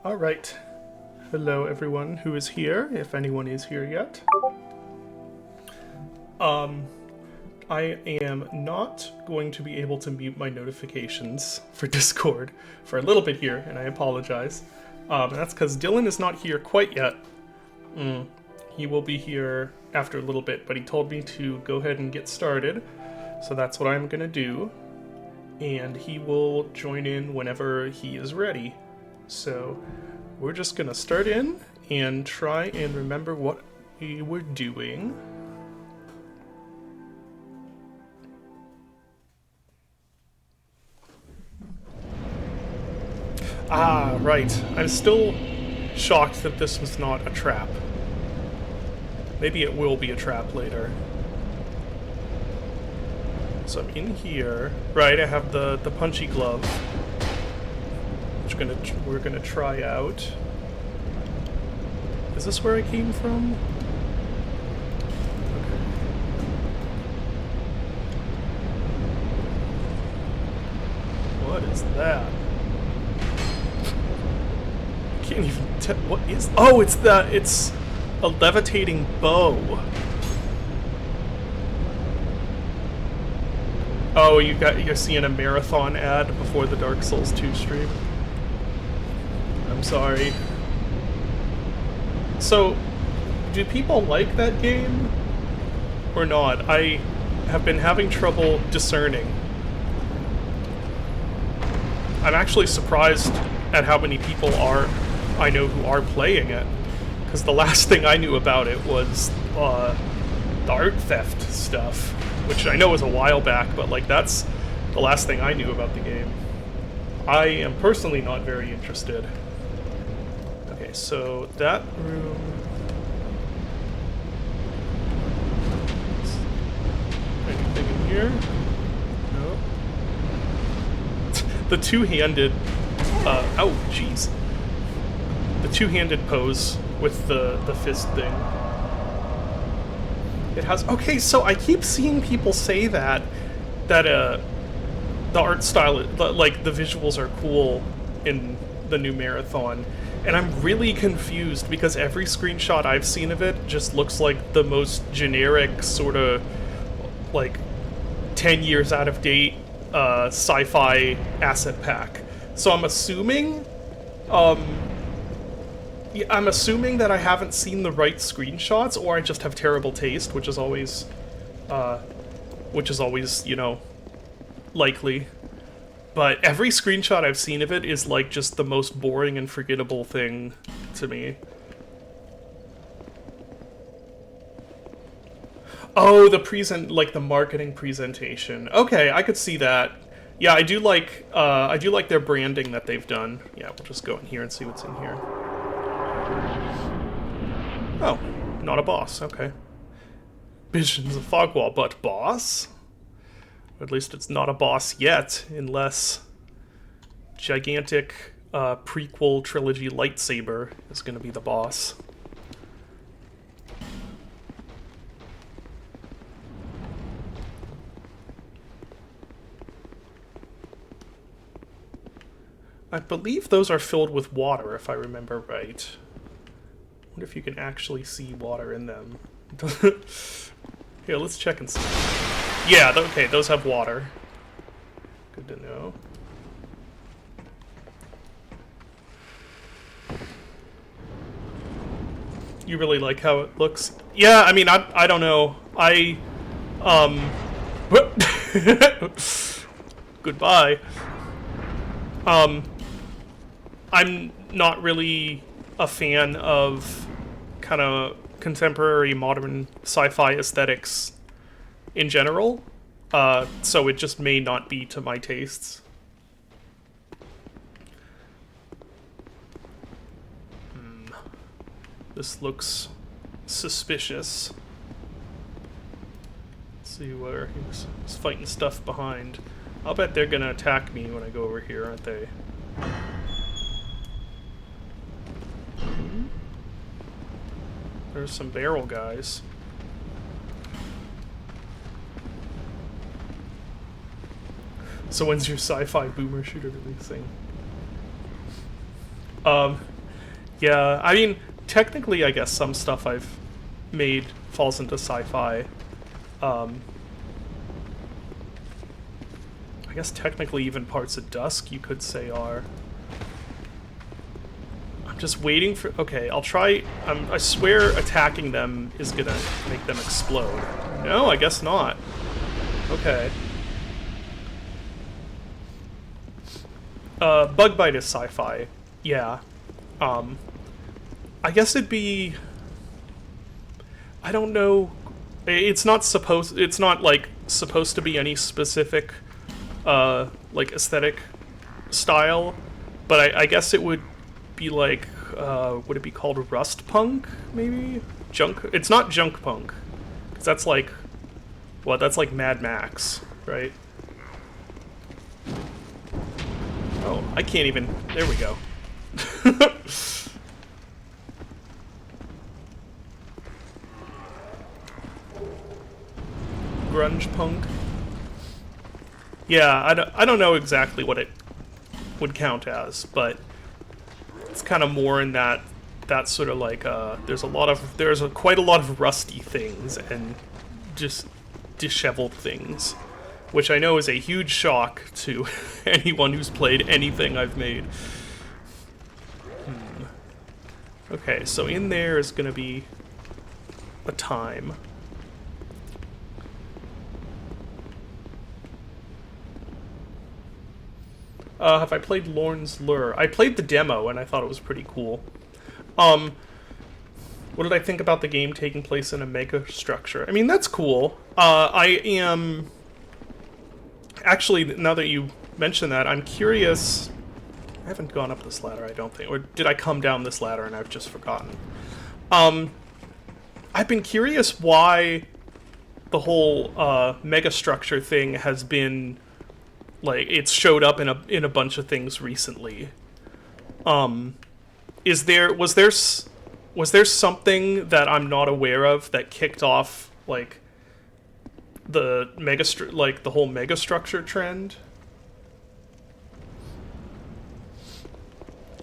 All right. Hello, everyone who is here, if anyone is here yet. I am not going to be able to mute my notifications for Discord for a little bit here, and I apologize. And that's because Dylan is not here quite yet. He will be here after a little bit, but he told me to go ahead and get started, so that's what I'm going to do. And he will join in whenever he is ready. So we're just going to start in and try and remember what we were doing. Ah, right. I'm still shocked that this was not a trap. Maybe it will be a trap later. So I'm in here. Right, I have the punchy glove, which we're gonna try out. Is this where I came from? Okay. What is that? Can't even tell. What is? Oh, it's a levitating bow. Oh, you're seeing a marathon ad before the Dark Souls 2 stream. I'm sorry. So, do people like that game or not? I have been having trouble discerning. I'm actually surprised at how many people I know who are playing it, because the last thing I knew about it was the art theft stuff, which I know was a while back, but like that's the last thing I knew about the game. I am personally not very interested. Okay, so that room. Anything in here? No. The two-handed. Oh, jeez. The two-handed pose with the fist thing. It has. Okay, so I keep seeing people say that the art style, like the visuals are cool in the new Marathon, and I'm really confused because every screenshot I've seen of it just looks like the most generic sort of like 10 years out of date sci-fi asset pack. So I'm assuming that I haven't seen the right screenshots, or I just have terrible taste, which is always, you know, likely. But every screenshot I've seen of it is like just the most boring and forgettable thing to me. Oh, the marketing presentation. Okay, I could see that. Yeah, I do like their branding that they've done. Yeah, we'll just go in here and see what's in here. Oh, not a boss, okay. Visions of Fogwall, but boss? Or at least it's not a boss yet, unless gigantic prequel trilogy lightsaber is gonna be the boss. I believe those are filled with water, if I remember right. I wonder if you can actually see water in them. Here, let's check and see. Yeah, okay, those have water. Good to know. You really like how it looks? Yeah, I mean, I don't know. Goodbye. I'm not really a fan of kind of contemporary modern sci-fi aesthetics in general, so it just may not be to my tastes. This looks suspicious. Let's see where he's fighting stuff behind. I'll bet they're gonna attack me when I go over here, aren't they? There's some barrel guys. So when's your sci-fi boomer shooter releasing? Yeah, I mean, technically, I guess some stuff I've made falls into sci-fi. Um, I guess technically even parts of Dusk you could say are. I'm just waiting for... Okay, I'll try... I swear attacking them is gonna make them explode. No, I guess not. Okay. Bug bite is sci-fi. Yeah. I guess it'd be... I don't know. It's not supposed... It's not, like, supposed to be any specific, like, aesthetic style. But I guess it would be, like, would it be called rust punk, maybe? Junk... It's not junk punk. Because that's, like... What? That's, like, Mad Max, right? Oh, I can't even... There we go. Grunge punk. Yeah, I don't know exactly what it would count as, but it's kind of more in that sort of like there's quite a lot of rusty things and just disheveled things, which I know is a huge shock to anyone who's played anything I've made. Okay, so in there is gonna be a time. Have I played Lorne's Lure? I played the demo and I thought it was pretty cool. What did I think about the game taking place in a mega structure? I mean, that's cool. I am... Actually, now that you mention that, I'm curious... I haven't gone up this ladder, I don't think. Or did I come down this ladder and I've just forgotten? I've been curious why the whole mega structure thing has been... Like, it's showed up in a bunch of things recently. Was there something that I'm not aware of that kicked off, like, the the whole megastructure trend?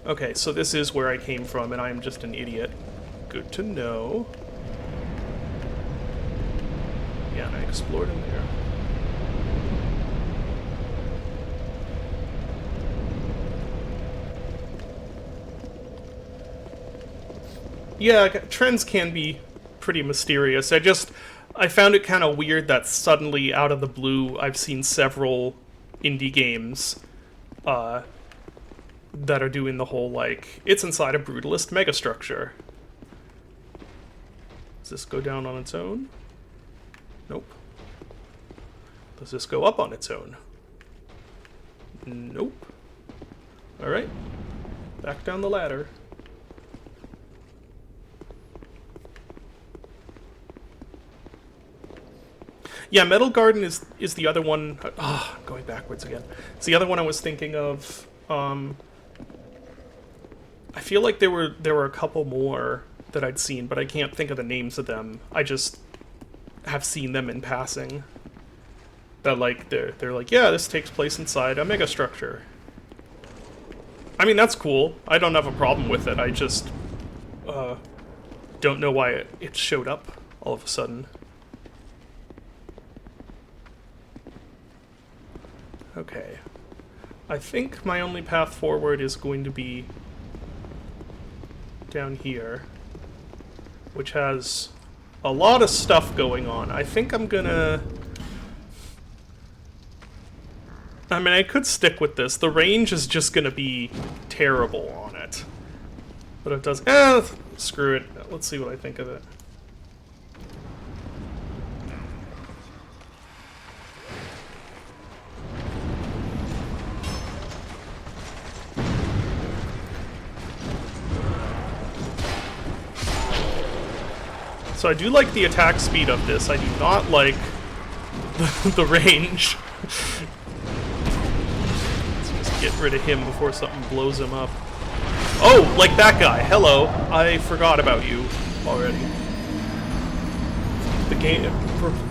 Okay, so this is where I came from, and I'm just an idiot. Good to know. Yeah, and I explored in there. Yeah, trends can be pretty mysterious. I found it kind of weird that suddenly, out of the blue, I've seen several indie games that are doing the whole, like, it's inside a brutalist megastructure. Does this go down on its own? Nope. Does this go up on its own? Nope. Alright. Back down the ladder. Yeah, Metal Garden is the other one. I'm going backwards again. It's the other one I was thinking of. I feel like there were a couple more that I'd seen, but I can't think of the names of them. I just have seen them in passing. That like they're like, yeah, this takes place inside a megastructure. I mean, that's cool. I don't have a problem with it. I just don't know why it showed up all of a sudden. Okay. I think my only path forward is going to be down here, which has a lot of stuff going on. I think I'm gonna... I mean, I could stick with this. The range is just gonna be terrible on it. But it does... screw it. Let's see what I think of it. So I do like the attack speed of this. I do not like the range. Let's just get rid of him before something blows him up. Oh, like that guy. Hello. I forgot about you already. The game...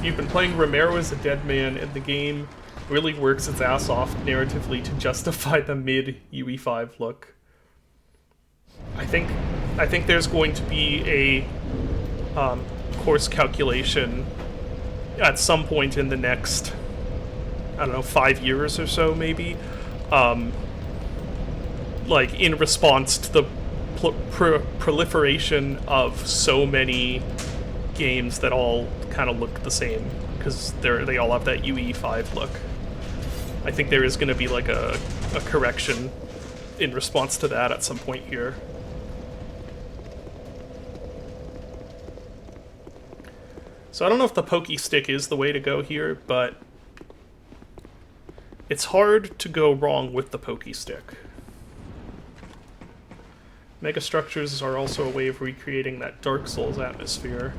You've been playing Romero as a dead man, and the game really works its ass off narratively to justify the mid UE5 look. I think there's going to be a course calculation at some point in the next, I don't know, 5 years or so, maybe, like in response to the proliferation of so many games that all kind of look the same, because they all have that UE5 look. I think there is going to be like a correction in response to that at some point here. So I don't know if the pokey stick is the way to go here, but it's hard to go wrong with the pokey stick. Megastructures are also a way of recreating that Dark Souls atmosphere.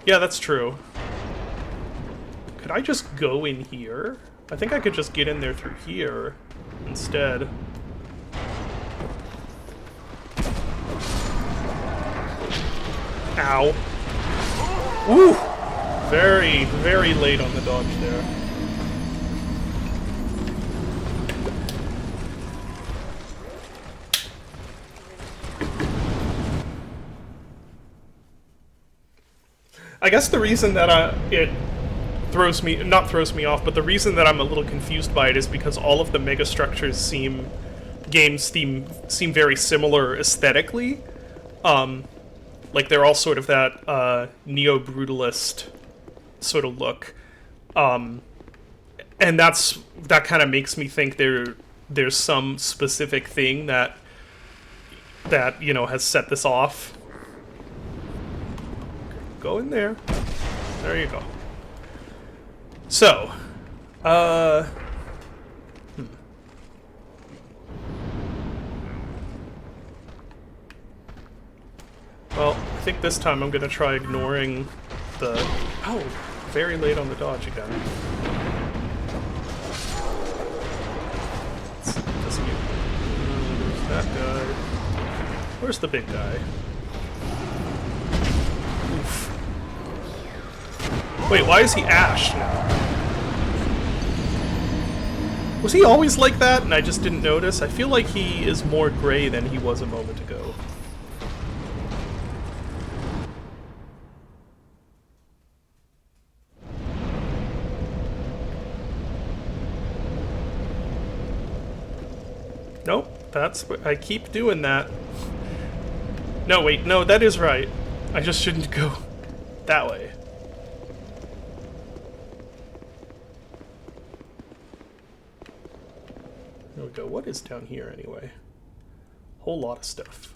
Yeah, that's true. Could I just go in here? I think I could just get in there through here instead. Ow. Ooh! Very, very late on the dodge there. I guess the reason that it not throws me off, but the reason that I'm a little confused by it is because all of the megastructures seem very similar aesthetically. Like they're all sort of that neo-brutalist sort of look, and that kind of makes me think there's some specific thing that you know has set this off. Go in there. There you go. So, well, I think this time I'm gonna try ignoring the... Oh, very late on the dodge again. There's that guy. Where's the big guy? Oof. Wait, why is he ash now? Was he always like that and I just didn't notice? I feel like he is more gray than he was a moment ago. Nope, I keep doing that. No, wait, no, that is right. I just shouldn't go that way. There we go. What is down here anyway? Whole lot of stuff.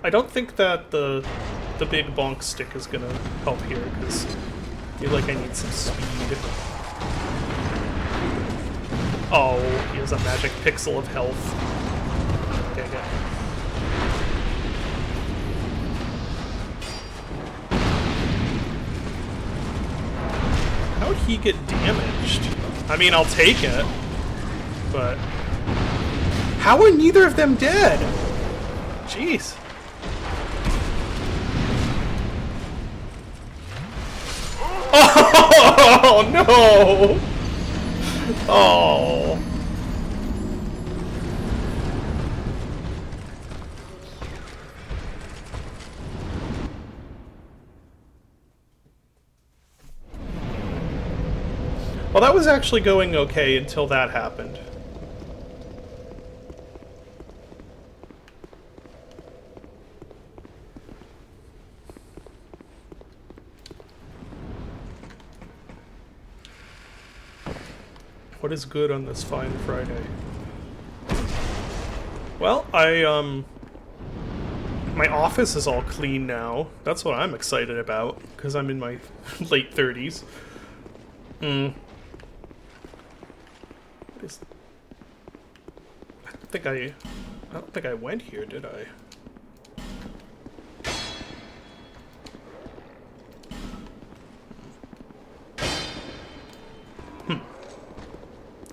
I don't think that the big bonk stick is gonna help here, because I feel like I need some speed. Oh, he has a magic pixel of health. Okay, good. How'd he get damaged? I mean, I'll take it, but... How are neither of them dead? Jeez. Oh, no! Oh. Well, that was actually going okay until that happened. What is good on this fine Friday? Well, my office is all clean now. That's what I'm excited about, because I'm in my late 30s. I don't think I went here, did I?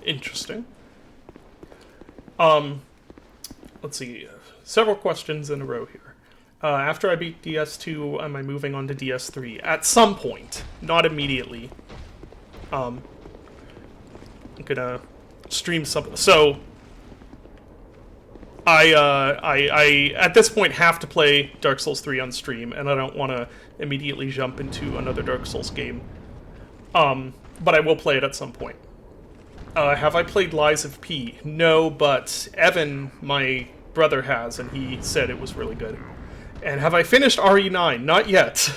Interesting. let's see, several questions in a row here. After I beat DS2, am I moving on to DS3? At some point, not immediately. I'm gonna stream something. So, I at this point have to play Dark Souls 3 on stream, and I don't want to immediately jump into another Dark Souls game. But I will play it at some point. Have I played Lies of P? No, but Evan, my brother, has, and he said it was really good. And have I finished RE9? Not yet.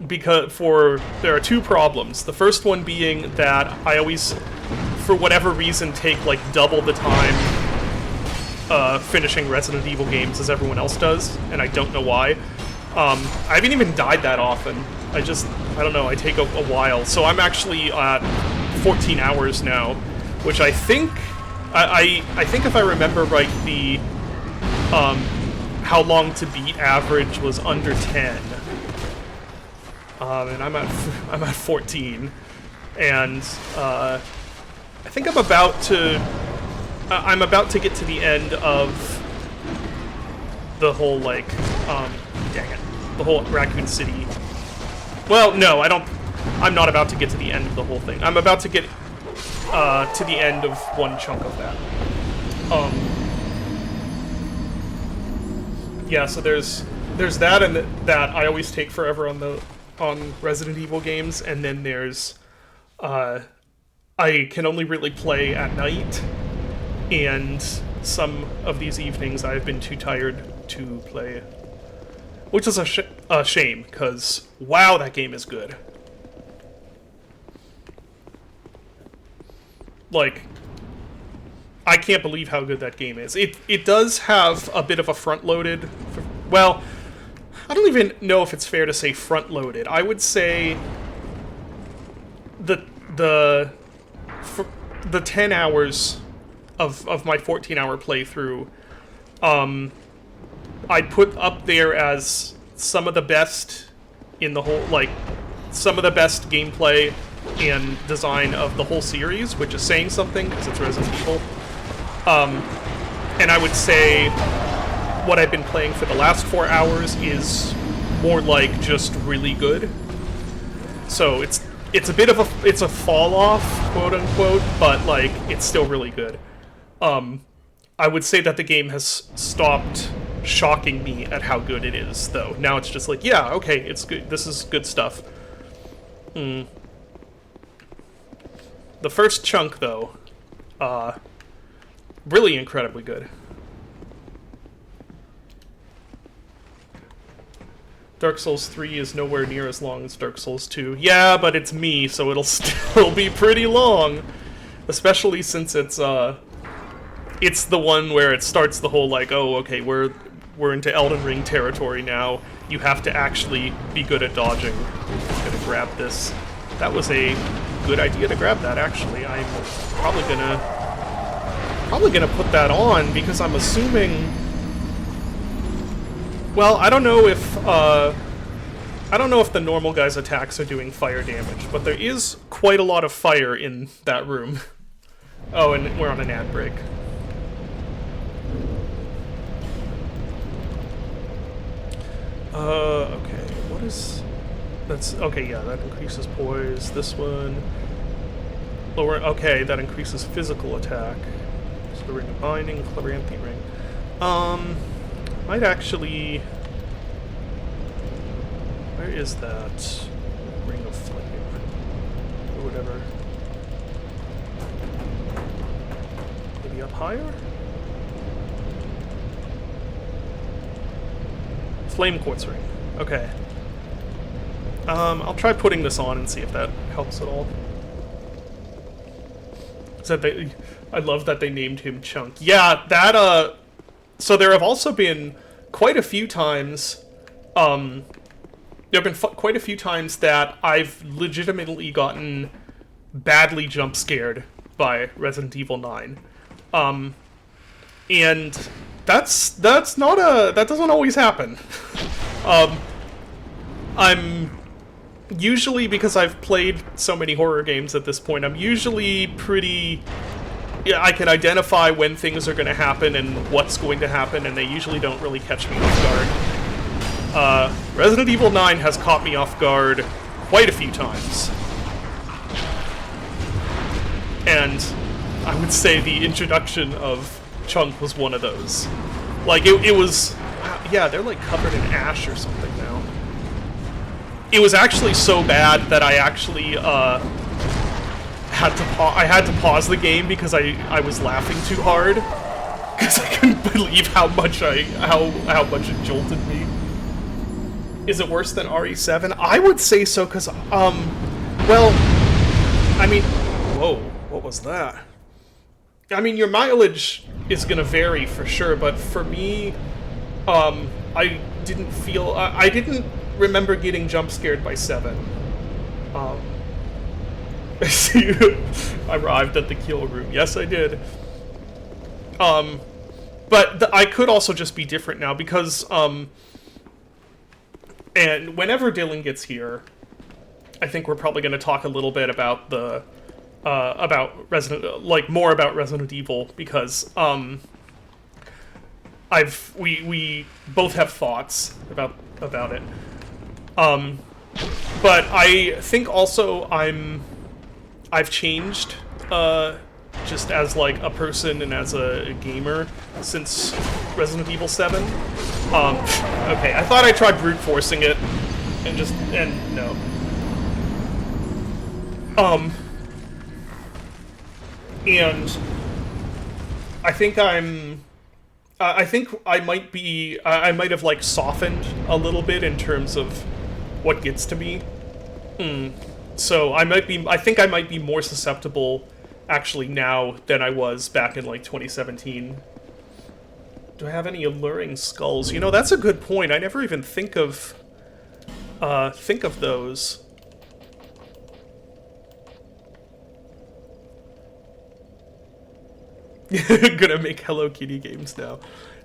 Because there are two problems. The first one being that I always, for whatever reason, take like double the time finishing Resident Evil games as everyone else does, and I don't know why. I haven't even died that often. I don't know, I take a while. So I'm actually at 14 hours now, which I think, I think if I remember right, the, how long to beat average was under 10. And I'm at 14. And, I think I'm about to get to the end of the whole, like, dang it, the whole Raccoon City. Well, no, I'm not about to get to the end of the whole thing. I'm about to get to the end of one chunk of that. Yeah, so there's that, and that I always take forever on Resident Evil games, and then there's I can only really play at night, and some of these evenings I've been too tired to play. Which is a shame, because, wow, that game is good. Like, I can't believe how good that game is. It does have a bit of a front-loaded... Well, I don't even know if it's fair to say front-loaded. I would say the 10 hours of my 14-hour playthrough, I'd put up there as some of the best in the whole, like, some of the best gameplay and design of the whole series, which is saying something, because it's Resident Evil. And I would say what I've been playing for the last 4 hours is more like just really good. So it's a bit of it's a fall-off, quote-unquote, but, like, it's still really good. I would say that the game has stopped shocking me at how good it is, though. Now it's just like, yeah, okay, it's good. This is good stuff. The first chunk, though, really incredibly good. Dark Souls 3 is nowhere near as long as Dark Souls 2. Yeah, but it's me, so it'll still be pretty long. Especially since it's the one where it starts the whole, like, oh, okay, we're into Elden Ring territory now. You have to actually be good at dodging. I'm gonna grab this. That was a good idea to grab that, actually. I'm probably gonna put that on, because I'm assuming... Well, I don't know if the normal guy's attacks are doing fire damage, but there is quite a lot of fire in that room. Oh, and we're on an ad break. Okay, what is... That's... Okay, yeah, that increases poise. This one... Lower... Okay, that increases physical attack. So the Ring of Binding, Chloranthy Ring. Might actually... Where is that? Ring of Flame. Or whatever. Maybe up higher? Flame Quartz Ring. Okay. I'll try putting this on and see if that helps at all. I love that they named him Chunk. Yeah, that, so there have also been quite a few times, there have been quite a few times that I've legitimately gotten badly jump scared by Resident Evil 9. And that doesn't always happen. I'm usually, because I've played so many horror games at this point, I'm usually pretty yeah, I can identify when things are going to happen and what's going to happen, and they usually don't really catch me off guard. Resident Evil 9 has caught me off guard quite a few times. And I would say the introduction of Chunk was one of those. Like, it was... Yeah, they're like covered in ash or something now. It was actually so bad that I actually, had to pause the game because I was laughing too hard. Because I couldn't believe how much it jolted me. Is it worse than RE7? I would say so, because, well, I mean... Whoa, what was that? I mean, your mileage is gonna vary for sure, but for me, I didn't feel... I didn't remember getting jump scared by 7. I arrived at the kill room. Yes, I did. But I could also just be different now, because, and whenever Dylan gets here, I think we're probably going to talk a little bit about the, more about Resident Evil, because, we both have thoughts about it. But I think also I've changed, just as, like, a person and as a gamer since Resident Evil 7. Okay, I thought I tried brute forcing it, and no. And I think I think I might have, like, softened a little bit in terms of what gets to me. So I think I might be more susceptible, actually, now than I was back in, like, 2017. Do I have any alluring skulls? You know, that's a good point. I never even think of those. Gonna make Hello Kitty games now.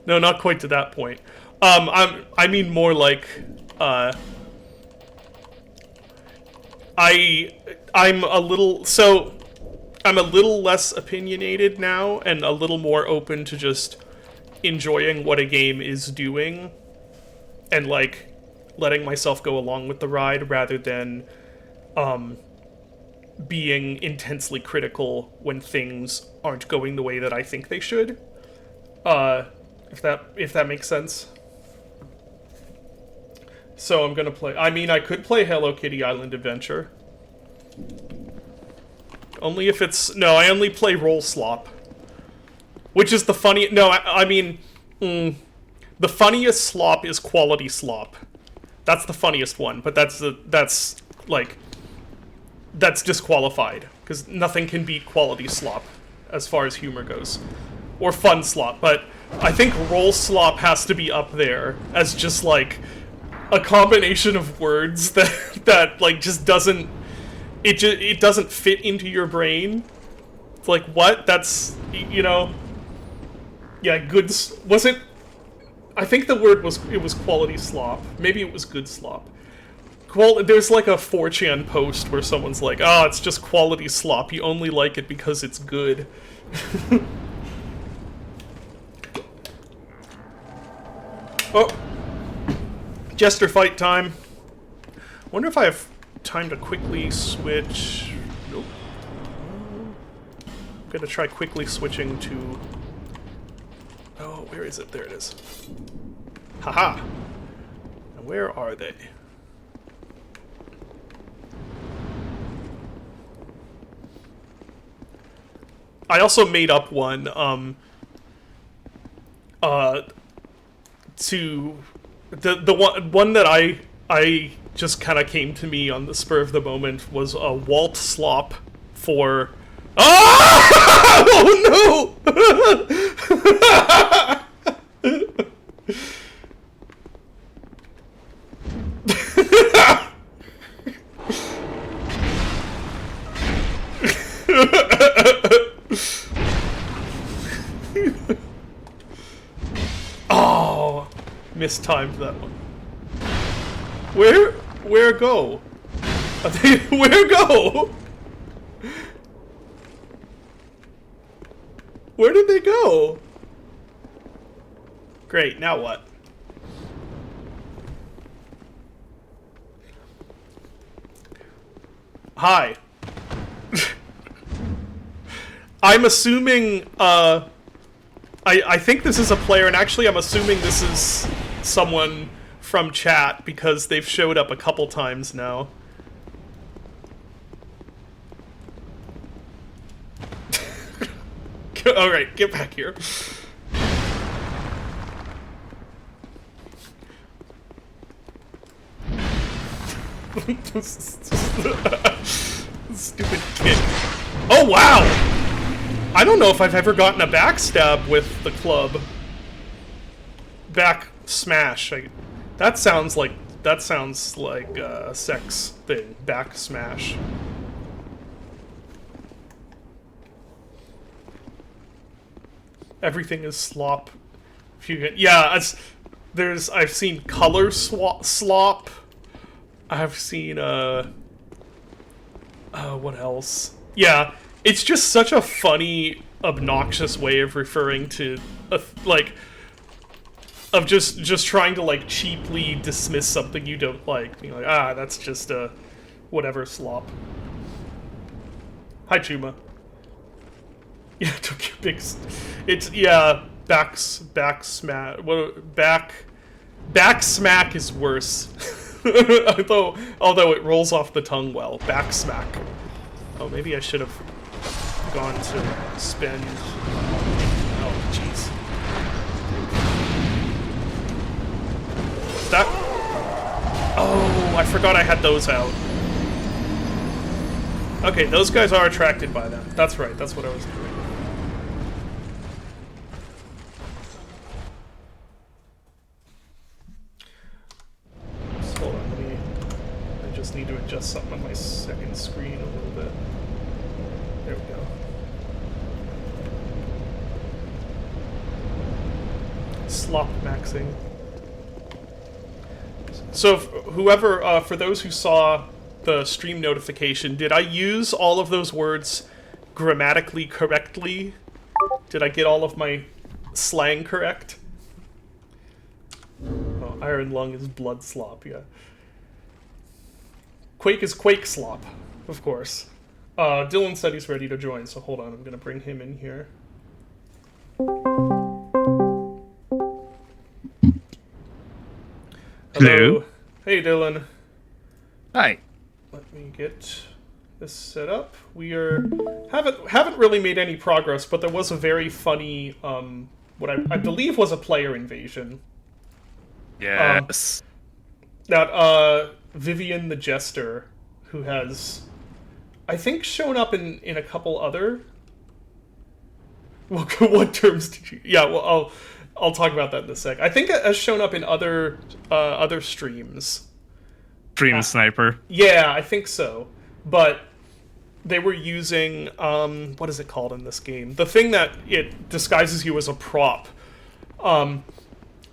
No, not quite to that point. I mean more like, I'm a little less opinionated now, and a little more open to just enjoying what a game is doing, and, like, letting myself go along with the ride, rather than, being intensely critical when things aren't going the way that I think they should. If that makes sense. So I'm gonna play... I mean, I could play Hello Kitty Island Adventure. Only if it's... No, I only play Roll Slop. Which is the funny... No, I mean... the funniest slop is Quality Slop. That's the funniest one, but that's disqualified. Because nothing can beat Quality Slop, as far as humor goes. Or Fun Slop, but I think Roll Slop has to be up there as just, like, a combination of words that like, just doesn't... It doesn't fit into your brain. It's like, what? That's, you know... Yeah, good... Was it... I think the word was... It was Quality Slop. Maybe it was Good Slop. There's, like, a 4chan post where someone's like, oh, it's just Quality Slop. You only like it because it's good. Oh! Jester fight time. Wonder if I have time to quickly switch... Nope. I'm gonna try quickly switching to... Oh, where is it? There it is. Haha! Now where are they? I also made up one, to... The one that I just kind of came to me on the spur of the moment was a Walt Slop for... Oh! Oh no! Oh! Mistimed that one. Where go? Where go? Where did they go? Great, now what? Hi. I'm assuming, I think this is a player, and actually I'm assuming this is someone from chat, because they've showed up a couple times now. Alright, get back here. Stupid kid. Oh, wow! I don't know if I've ever gotten a backstab with the club. Back smash. That sounds like a sex thing. Back smash. Everything is slop. Yeah, I've seen color slop. I've seen what else? Yeah, it's just such a funny, obnoxious way of referring to of just trying to like cheaply dismiss something you don't like. Being like, ah, that's just a whatever slop. Hi, Chuma. Yeah, don't get big. It's back smack. What back smack is worse. although it rolls off the tongue well. Back smack. Oh, maybe I should have gone to spend. Oh, jeez. That. Oh, I forgot I had those out. Okay, those guys are attracted by them. That's right. That's what I was doing. Hold on, I just need to adjust something on my second screen a little bit. There we go. Slop maxing. So, whoever, for those who saw the stream notification, did I use all of those words grammatically correctly? Did I get all of my slang correct? Oh, iron lung is blood slop, yeah. Quake is quake slop, of course. Dylan said he's ready to join, so hold on, I'm gonna bring him in here. Hello. Hey, Dylan. Hi. Let me get this set up. We haven't really made any progress, but there was a very funny what I believe was a player invasion. Yes. That Vivian the Jester, who has, I think, shown up in a couple other. What terms did you? Yeah, well, I'll talk about that in a sec. I think it has shown up in other streams. Dream Sniper. Yeah, I think so. But they were using what is it called in this game? The thing that it disguises you as a prop.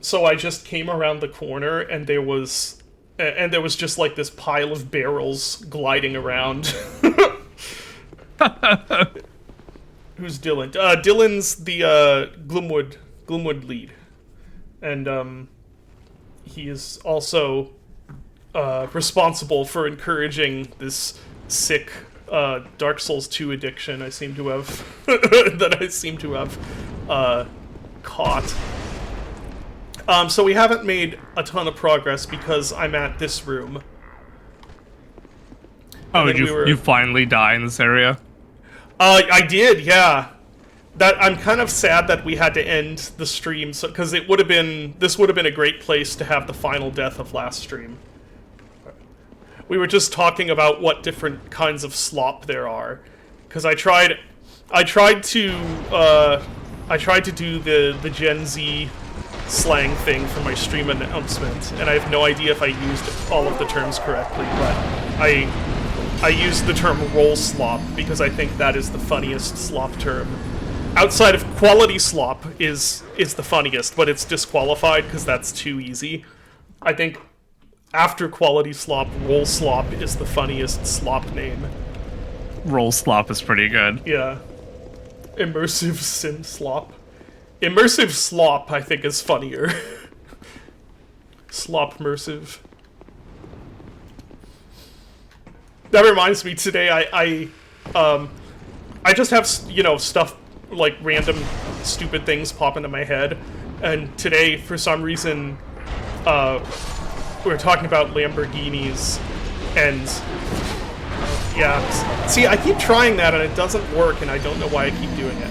So I just came around the corner and there was just like this pile of barrels gliding around. Who's Dylan? Dylan's the Gloomwood lead, and he is also responsible for encouraging this sick Dark Souls 2 addiction I seem to have caught. So we haven't made a ton of progress because I'm at this room. Oh, did you finally die in this area? I did, yeah. That I'm kind of sad that we had to end the stream, because this would have been a great place to have the final death of last stream. We were just talking about what different kinds of slop there are, because I tried to do the Gen Z slang thing for my stream announcement, and I have no idea if I used all of the terms correctly, but I used the term roll slop because I think that is the funniest slop term. Outside of quality slop is the funniest, but it's disqualified because that's too easy. I think after quality slop, roll slop is the funniest slop name. Roll slop is pretty good. Yeah. Immersive sim slop. Immersive slop, I think, is funnier. Slop-mersive. That reminds me, today I just have, you know, stuff, like, random stupid things pop into my head. And today, for some reason, we were talking about Lamborghinis, and yeah. See, I keep trying that and it doesn't work, and I don't know why I keep doing it.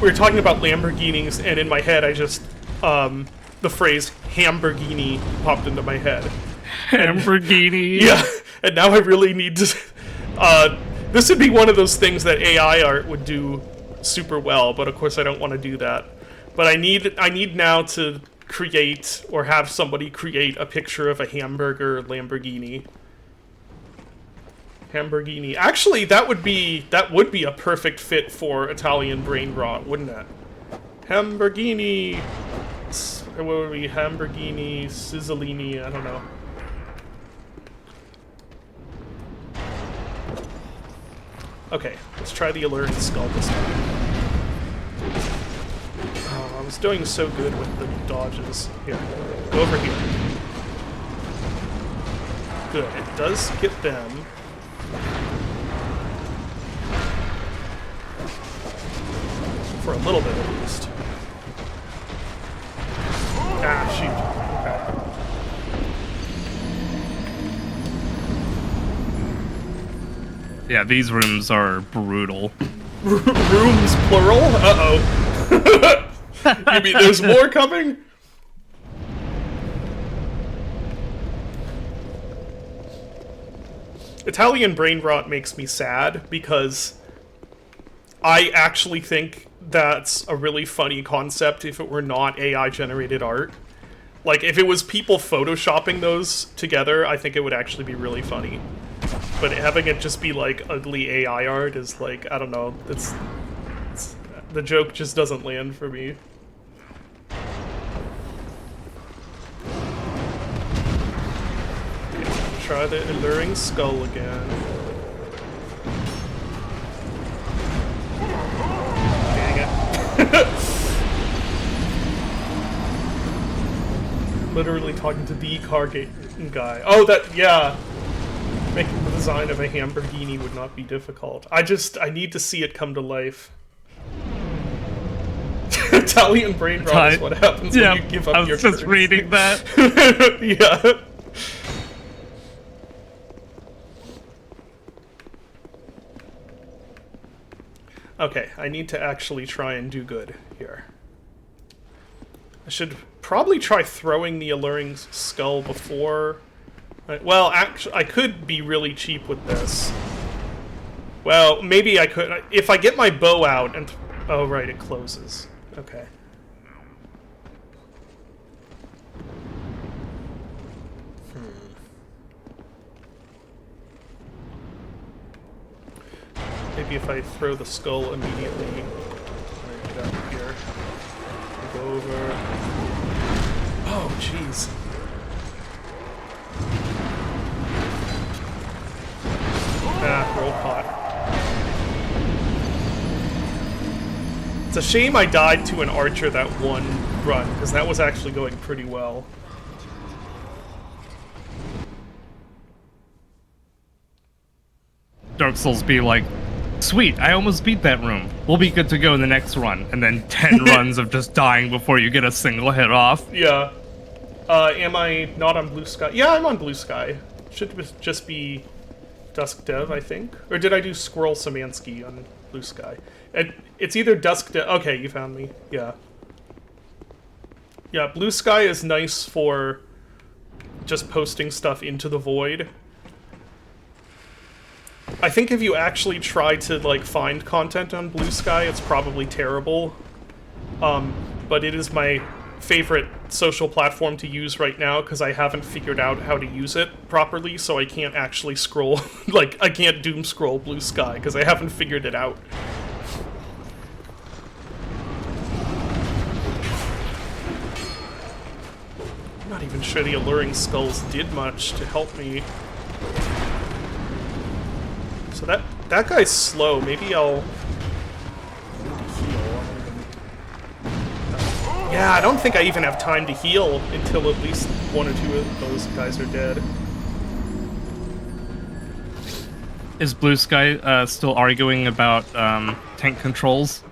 We were talking about Lamborghinis, and in my head, I just, the phrase Hamburghini popped into my head. Hamburghini? Yeah, and now I really need to, this would be one of those things that AI art would do super well, but of course I don't want to do that. But I need now to create, or have somebody create, a picture of a hamburger Lamborghini. Hamburghini. Actually, that would be a perfect fit for Italian brain rot, wouldn't it? Hamburghini. What would be Hamburghini, Sizzolini? I don't know. Okay, let's try the alluring skull this time. Oh, I was doing so good with the dodges. Here, go over here. Good, it does get them. For a little bit, at least. Ah, shoot. Okay. Yeah, these rooms are brutal. Rooms, plural? Uh-oh. You mean there's more coming? Italian brain rot makes me sad, because I actually think that's a really funny concept if it were not AI-generated art. Like, if it was people photoshopping those together, I think it would actually be really funny. But having it just be, like, ugly AI art is, like, I don't know, it's the joke just doesn't land for me. Okay, try the alluring skull again. Literally talking to the car guy. Oh, that, yeah. Making the design of a Hamburghini would not be difficult. I need to see it come to life. Italian brain rot is what happens when you give up your I was just reading that. Yeah. Okay, I need to actually try and do good here. I should probably try throwing the alluring skull before... Well, actually, I could be really cheap with this. Well, maybe I could... If I get my bow out and... Oh, right, it closes. Okay. Maybe if I throw the skull immediately... Get out of here. Go over... Oh, jeez. Ah, roll pot. It's a shame I died to an archer that one run, because that was actually going pretty well. Dark Souls be like, sweet, I almost beat that room. We'll be good to go in the next run. And then 10 runs of just dying before you get a single hit off. Yeah. Am I not on Blue Sky? Yeah, I'm on Blue Sky. Should just be Dusk Dev, I think. Or did I do Squirrel Samansky on Blue Sky? It's either Dusk Dev... Okay, you found me. Yeah. Yeah, Blue Sky is nice for just posting stuff into the void. I think if you actually try to, like, find content on Blue Sky, it's probably terrible. But it is my favorite social platform to use right now, because I haven't figured out how to use it properly, so I can't actually scroll, like, I can't doom scroll Blue Sky, because I haven't figured it out. I'm not even sure the alluring skulls did much to help me. So that guy's slow. Maybe I'll Yeah, I don't think I even have time to heal until at least one or two of those guys are dead. Is Blue Sky still arguing about tank controls?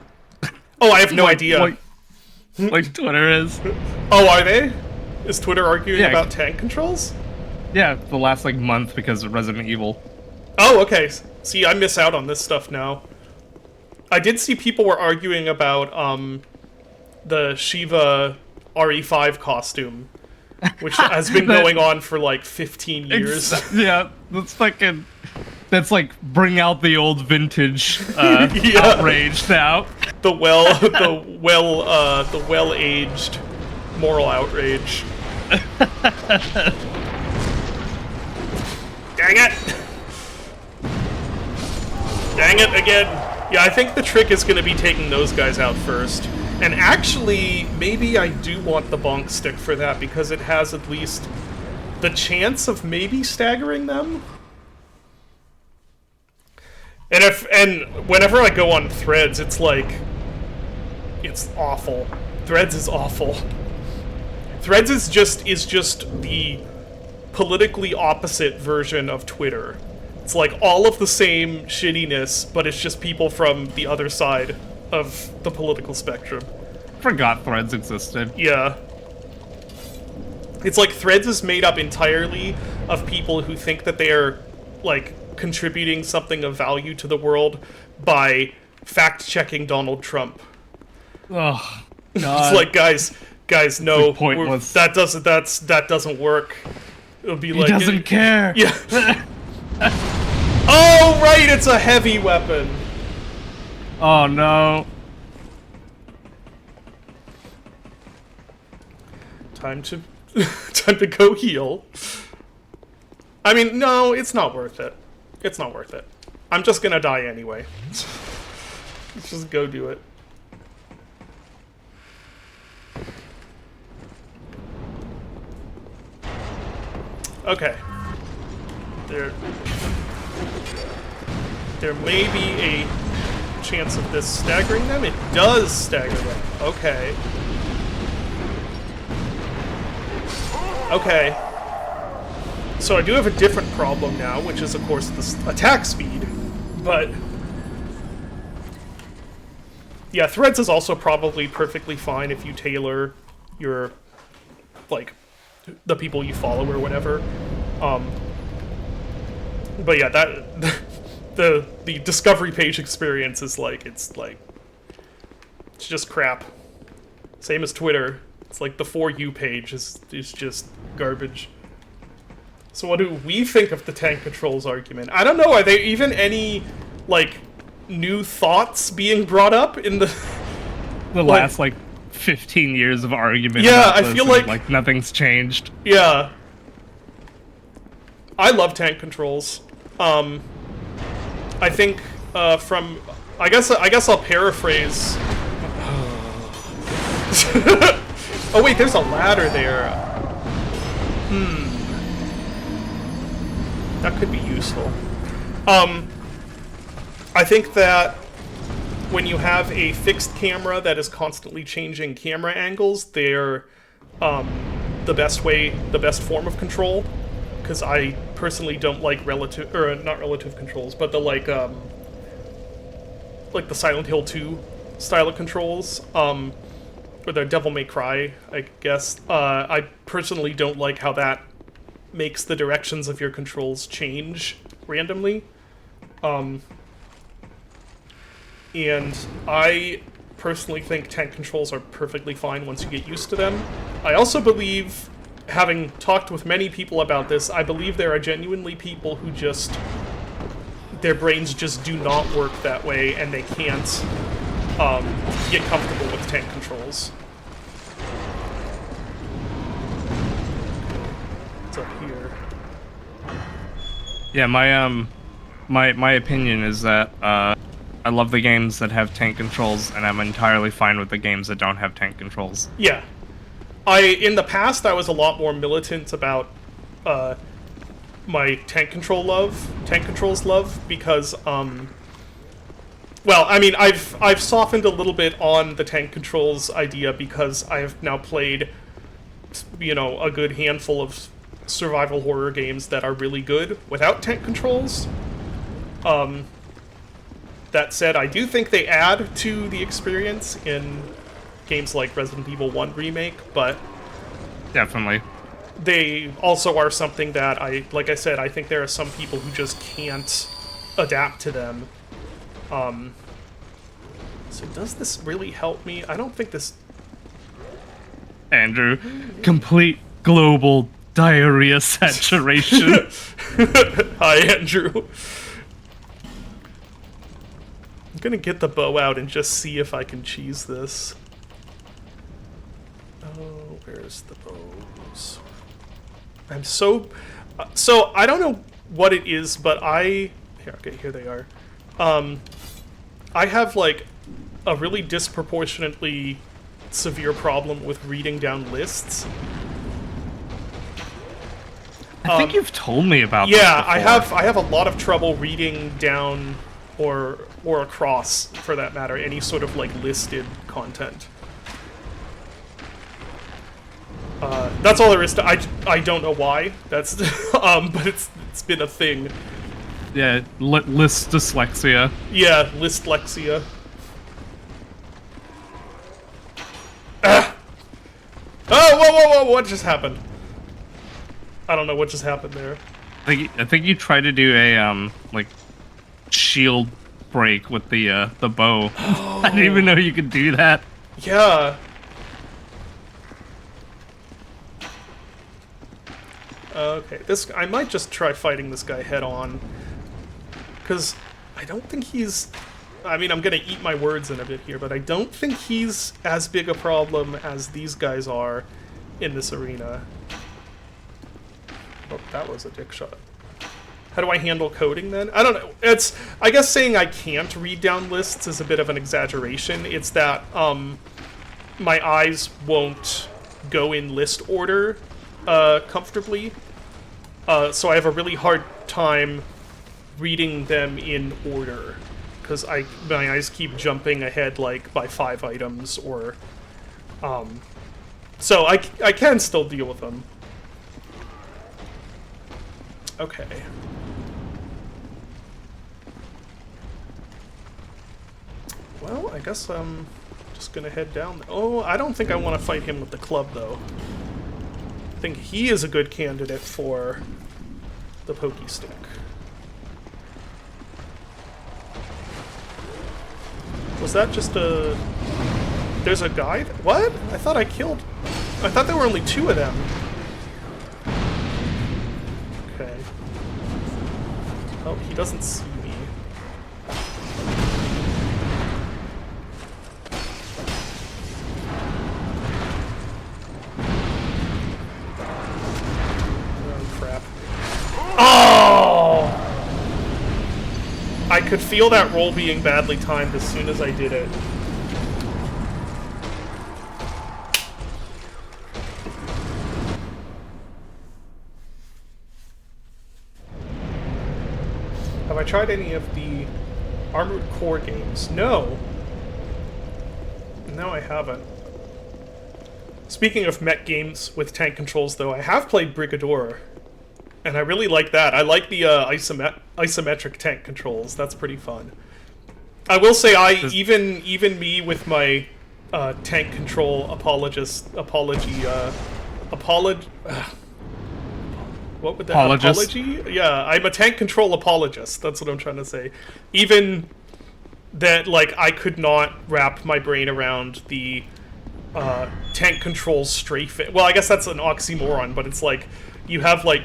Oh, I have no idea. Like Twitter is. Oh, are they? Is Twitter arguing Yeah. about tank controls? Yeah, the last like month because of Resident Evil. Oh, okay. See, I miss out on this stuff now. I did see people were arguing about the Shiva RE5 costume, which has been going on for like 15 years. Yeah, that's like bring out the old vintage Yeah. outrage now. the well-aged moral outrage. Dang it! Dang it again! Yeah, I think the trick is going to be taking those guys out first. And actually, maybe I do want the bonk stick for that, because it has at least the chance of maybe staggering them. And whenever I go on Threads, it's like, it's awful. Threads is awful. Threads is just the politically opposite version of Twitter. It's like all of the same shittiness, but it's just people from the other side of the political spectrum. Forgot Threads existed. Yeah. It's like Threads is made up entirely of people who think that they are, like, contributing something of value to the world by fact-checking Donald Trump. Oh, God. It's like, guys, no, pointless. that doesn't work. It'll be like He doesn't care. Yeah. Oh, right, it's a heavy weapon. Oh no. Time to go heal. I mean, no, it's not worth it. It's not worth it. I'm just gonna die anyway. Let's just go do it. Okay. There may be a chance of this staggering them. It does stagger them. Okay. Okay. So I do have a different problem now, which is, of course, the attack speed. But yeah, Threads is also probably perfectly fine if you tailor your, like, the people you follow or whatever. But yeah, that the discovery page experience is like, it's just crap. Same as Twitter. It's like the For You page is just garbage. So what do we think of the tank controls argument? I don't know, are there even any, like, new thoughts being brought up in the last, like, 15 years of argument? Yeah, about I this feel and, like nothing's changed. Yeah. I love tank controls. I think from I guess I'll paraphrase. Oh wait, there's a ladder there. That could be useful. I think that when you have a fixed camera that is constantly changing camera angles, they're the best form of control. Because I personally don't like not relative controls, but the like the Silent Hill 2 style of controls, or the Devil May Cry, I guess. I personally don't like how that makes the directions of your controls change randomly. And I personally think tank controls are perfectly fine once you get used to them. I also believe, having talked with many people about this, I believe there are genuinely people who just, their brains just do not work that way, and they can't get comfortable with tank controls. What's up here? Yeah, my opinion is that I love the games that have tank controls, and I'm entirely fine with the games that don't have tank controls. Yeah. In the past, I was a lot more militant about my tank controls love, because Well, I mean, I've softened a little bit on the tank controls idea because I have now played, a good handful of survival horror games that are really good without tank controls. That said, I do think they add to the experience in games like Resident Evil 1 Remake, but Definitely. they also are something that like I said, I think there are some people who just can't adapt to them. So does this really help me? I don't think this... Andrew, complete global diarrhea saturation. Hi, Andrew. I'm gonna get the bow out and just see if I can cheese this. Oh, where's the bows? I'm so... So, I don't know what it is, but Here, okay, here they are. I have, like, a really disproportionately severe problem with reading down lists. I think you've told me about Yeah, this before. I have a lot of trouble reading down or across, for that matter, any sort of like listed content. That's all there is to. I don't know why. That's but it's been a thing. Yeah, list dyslexia. Yeah, listlexia. Ah! Oh, whoa! What just happened? I don't know what just happened there. I think you tried to do a like shield break with the bow. Oh. I didn't even know you could do that. Yeah. Okay, I might just try fighting this guy head on, because I don't think he's... I mean, I'm gonna eat my words in a bit here, but I don't think he's as big a problem as these guys are in this arena. Oh, that was a dick shot. How do I handle coding then? I don't know. I guess saying I can't read down lists is a bit of an exaggeration. It's that, my eyes won't go in list order, comfortably. So I have a really hard time reading them in order, because my eyes keep jumping ahead, like, by 5 items, or, so I can still deal with them. Okay. Well, I guess I'm just gonna head down. Oh, I don't think I want to fight him with the club, though. I think he is a good candidate for the pokey stick. Was that just a... There's a guy? What? I thought I killed... I thought there were only 2 of them. Okay. Oh, he doesn't see me. Oh, crap. Oh! I could feel that roll being badly timed as soon as I did it. Have I tried any of the Armored Core games? No. No, I haven't. Speaking of mech games with tank controls, though, I have played Brigador, and I really like that. I like the isometric tank controls. That's pretty fun. I will say, even me with my tank control what would that... Apologist? Apology? Yeah, I'm a tank control apologist. That's what I'm trying to say. Even that, like, I could not wrap my brain around the tank control strafing. Well, I guess that's an oxymoron, but it's like you have, like,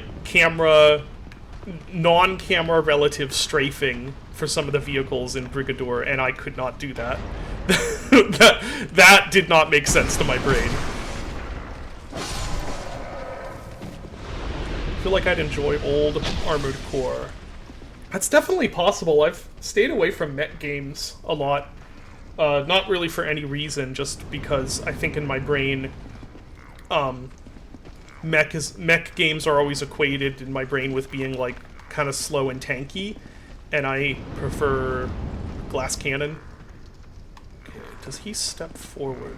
non-camera relative strafing for some of the vehicles in Brigador, and I could not do that. that did not make sense to my brain. I feel like I'd enjoy old Armored Core. That's definitely possible. I've stayed away from mech games a lot. Not really for any reason, just because I think in my brain, mech games are always equated in my brain with being, like, kind of slow and tanky, and I prefer glass cannon. Okay, does he step forward?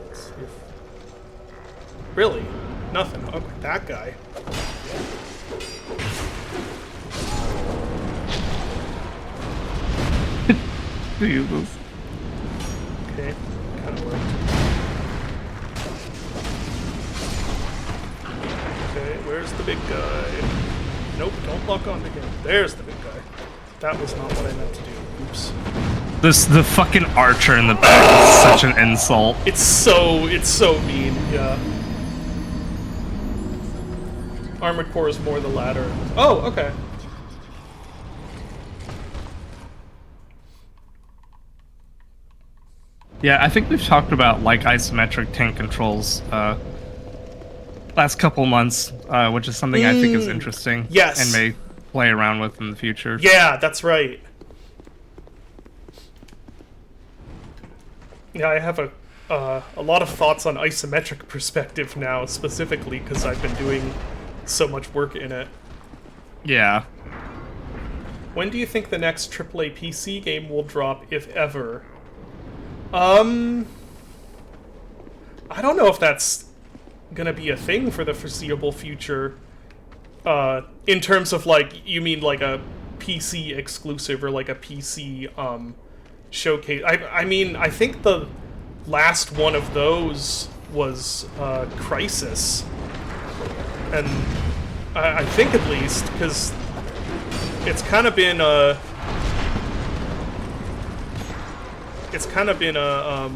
Let's see if... Really? Nothing. Okay, that guy. Jesus. Okay, kind of worked. Okay, where's the big guy? Nope, don't lock on to him. There's the big guy. That was not what I meant to do. Oops. The fucking archer in the back is such an insult. It's so mean, yeah. Armored Core is more the latter. Oh, okay. Yeah, I think we've talked about like isometric tank controls last couple months, which is something I think is interesting. Yes. And may play around with in the future. Yeah, that's right. Yeah, I have a lot of thoughts on isometric perspective now, specifically because I've been doing so much work in it. Yeah. When do you think the next AAA PC game will drop, if ever? I don't know if that's gonna be a thing for the foreseeable future. In terms of, like, you mean like a PC exclusive or like a PC showcase? I mean, I think the last one of those was Crisis, and I think at least because it's kind of been a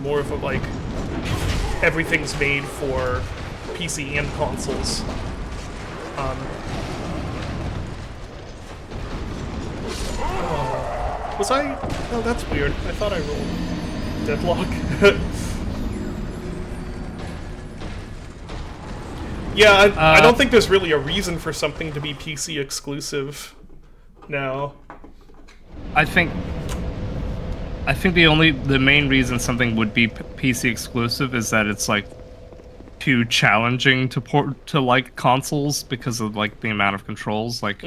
more of a, like, everything's made for PC and consoles. Was I? Oh, that's weird. I thought I rolled deadlock. Yeah, I don't think there's really a reason for something to be PC exclusive now. I think the main reason something would be PC exclusive is that it's like too challenging to port to like consoles because of like the amount of controls. Like,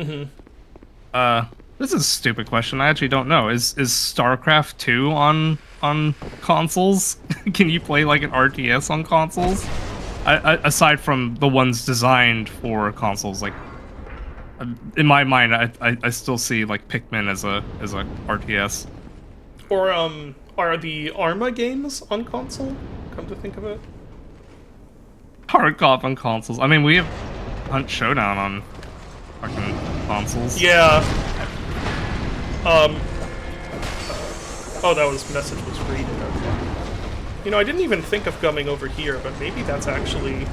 this is a stupid question. I actually don't know. Is StarCraft 2 on consoles? Can you play like an RTS on consoles? Aside from the ones designed for consoles, like in my mind, I still see like Pikmin as a RTS. Or are the Arma games on console? Come to think of it. Hardcore on consoles. I mean, we have Hunt Showdown on fucking consoles. Yeah. Oh, that message was reading. Okay. You know, I didn't even think of coming over here, but maybe that's actually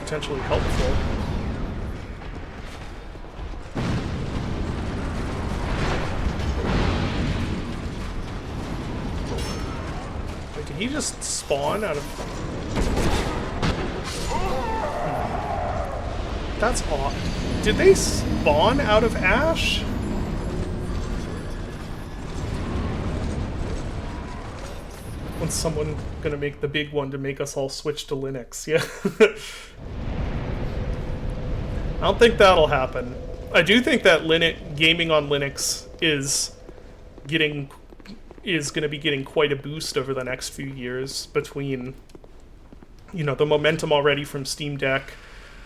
potentially helpful. Wait, did he just spawn out of... That's odd. Did they spawn out of Ash? When's someone gonna make the big one to make us all switch to Linux? Yeah. I don't think that'll happen. I do think that gaming on Linux is gonna be getting quite a boost over the next few years between, you know, the momentum already from Steam Deck,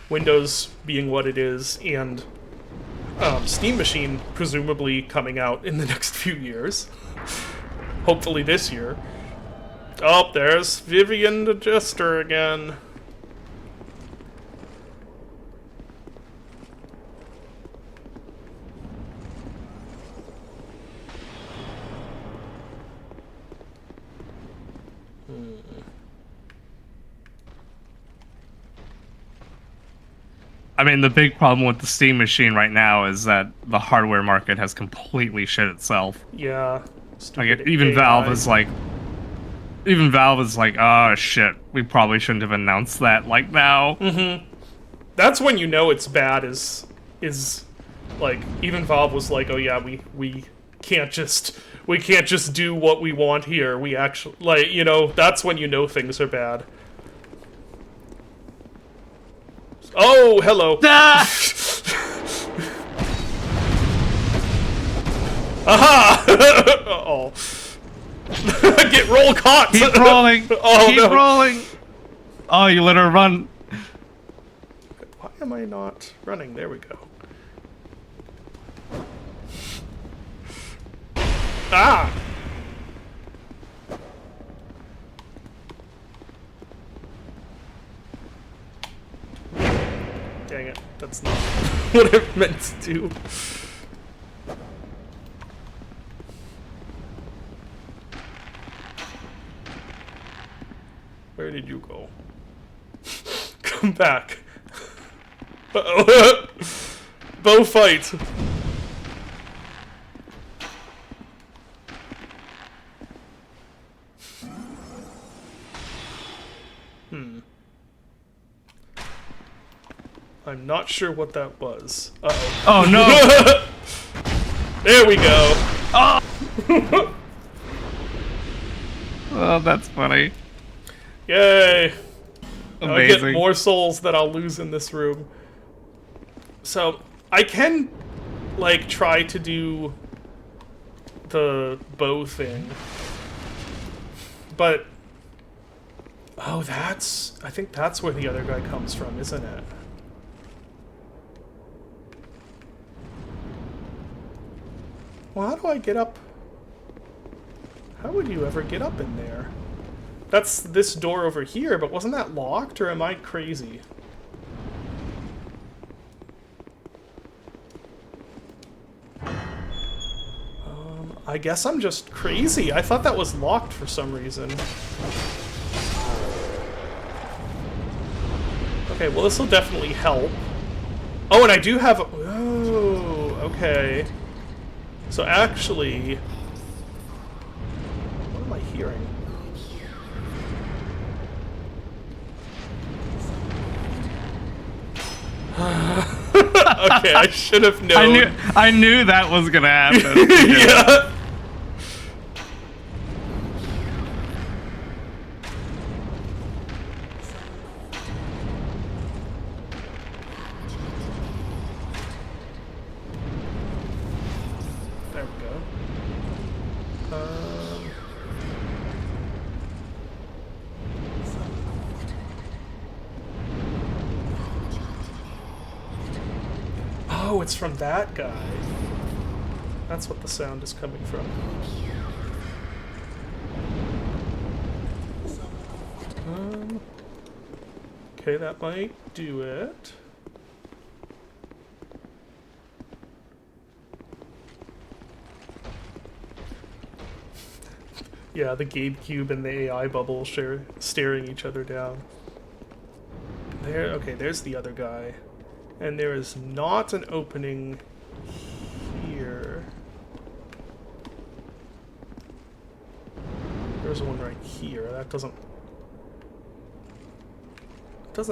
Windows being what it is, and Steam Machine presumably coming out in the next few years. Hopefully this year. Oh, there's Vivian the Jester again. I mean, the big problem with the Steam Machine right now is that the hardware market has completely shit itself. Yeah. Like, even Valve is like, oh shit, we probably shouldn't have announced that like now. Mm-hmm. That's when you know it's bad. Is like, even Valve was like, oh yeah, we can't just do what we want here. We actually, like, you know, that's when you know things are bad. Oh, hello. Ah! Aha! Uh-oh. Get roll caught! Keep rolling! Oh, Keep no. rolling! Oh, you let her run. Why am I not running? There we go. Ah! Dang it, that's not what I meant to do. Where did you go? Come back. Uh-oh. Bow fight. I'm not sure what that was. Uh-oh. Oh no! There we go. Oh, that's funny. Yay. Now I get Amazing. more souls that I'll lose in this room. So, I can, like, try to do the bow thing. But... Oh, that's... I think that's where the other guy comes from, isn't it? Well, how do I get up? How would you ever get up in there? That's this door over here, but wasn't that locked, or am I crazy? I guess I'm just crazy. I thought that was locked for some reason. Okay, well this will definitely help. Oh, and I do have... Oh, okay. So actually... What am I hearing? Okay, I should have known. I knew that was gonna happen. Yeah. There we go. Oh, it's from that guy. That's what the sound is coming from. Okay, that might do it. Yeah, the GameCube and the AI bubble staring each other down. There, okay, there's the other guy. And there is not an opening here. There's one right here. That doesn't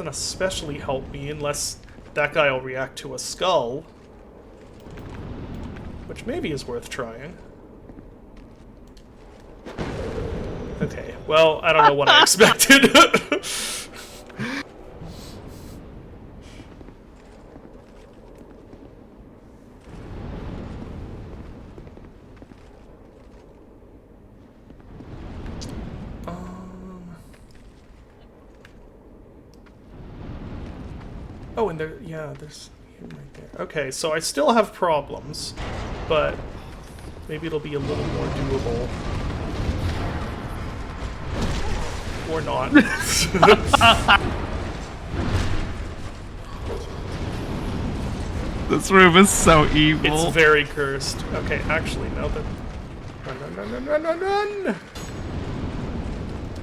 especially help me unless that guy will react to a skull. Which maybe is worth trying. Okay, well, I don't know what I expected. Oh, and there, yeah, there's him right there. Okay, so I still have problems, but maybe it'll be a little more doable. Or not. This room is so evil. It's very cursed. Okay, actually, now that... Run, run, run, run, run, run, run!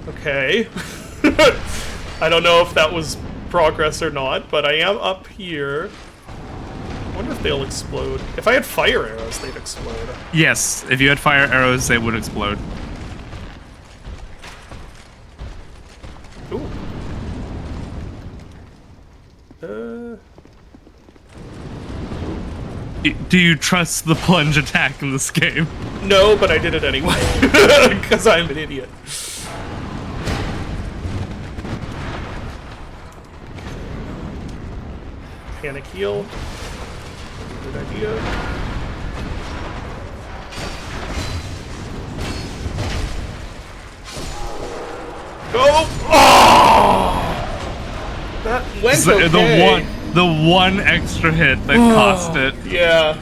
Okay. I don't know if that was progress or not, but I am up here. I wonder if they'll explode. If I had fire arrows, they'd explode. Yes, if you had fire arrows, they would explode. Ooh. Do you trust the plunge attack in this game? No, but I did it anyway. Because I'm an idiot. Panic heal. Good idea. Go! Oh! That went okay. The one extra hit that cost it. Yeah.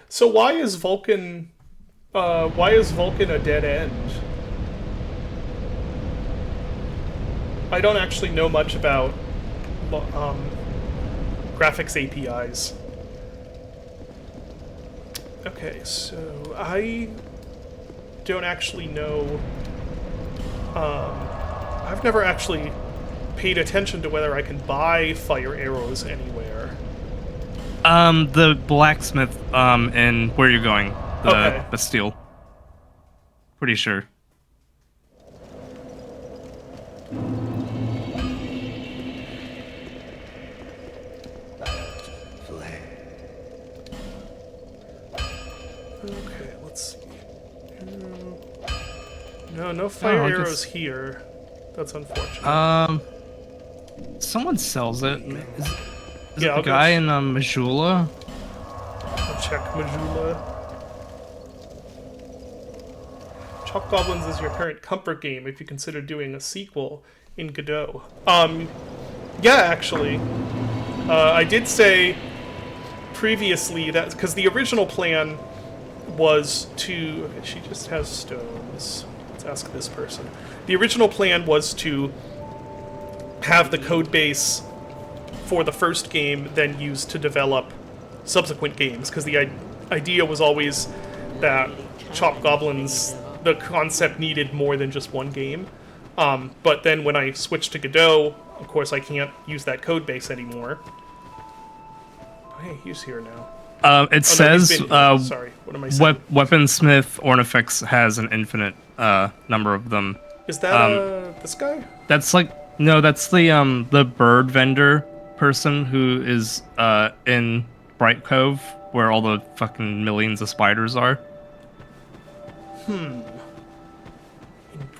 So why is Vulcan a dead end? I don't actually know much about graphics APIs. Okay, so I don't actually know. I've never actually paid attention to whether I can buy fire arrows anywhere. The blacksmith, and where you're going, Okay. the steel. Pretty sure. Okay, let's see. No fire arrows here. That's unfortunate. Someone sells it. Is Yeah, it the guy in Majula? I'll check Majula. Chop Goblins is your current comfort game if you consider doing a sequel in Godot. Yeah, actually. I did say previously that, because the original plan was to... Okay, she just has stones. Let's ask this person. The original plan was to have the code base for the first game then used to develop subsequent games, because the idea was always that Chop Goblins, the concept needed more than just one game. But then when I switched to Godot, of course I can't use that code base anymore. Oh, hey, he's here now. It says, sorry, what am I saying? Weaponsmith Ornifex has an infinite number of them. Is that this guy? That's like, no, that's the bird vendor person who is in Bright Cove, where all the fucking millions of spiders are. In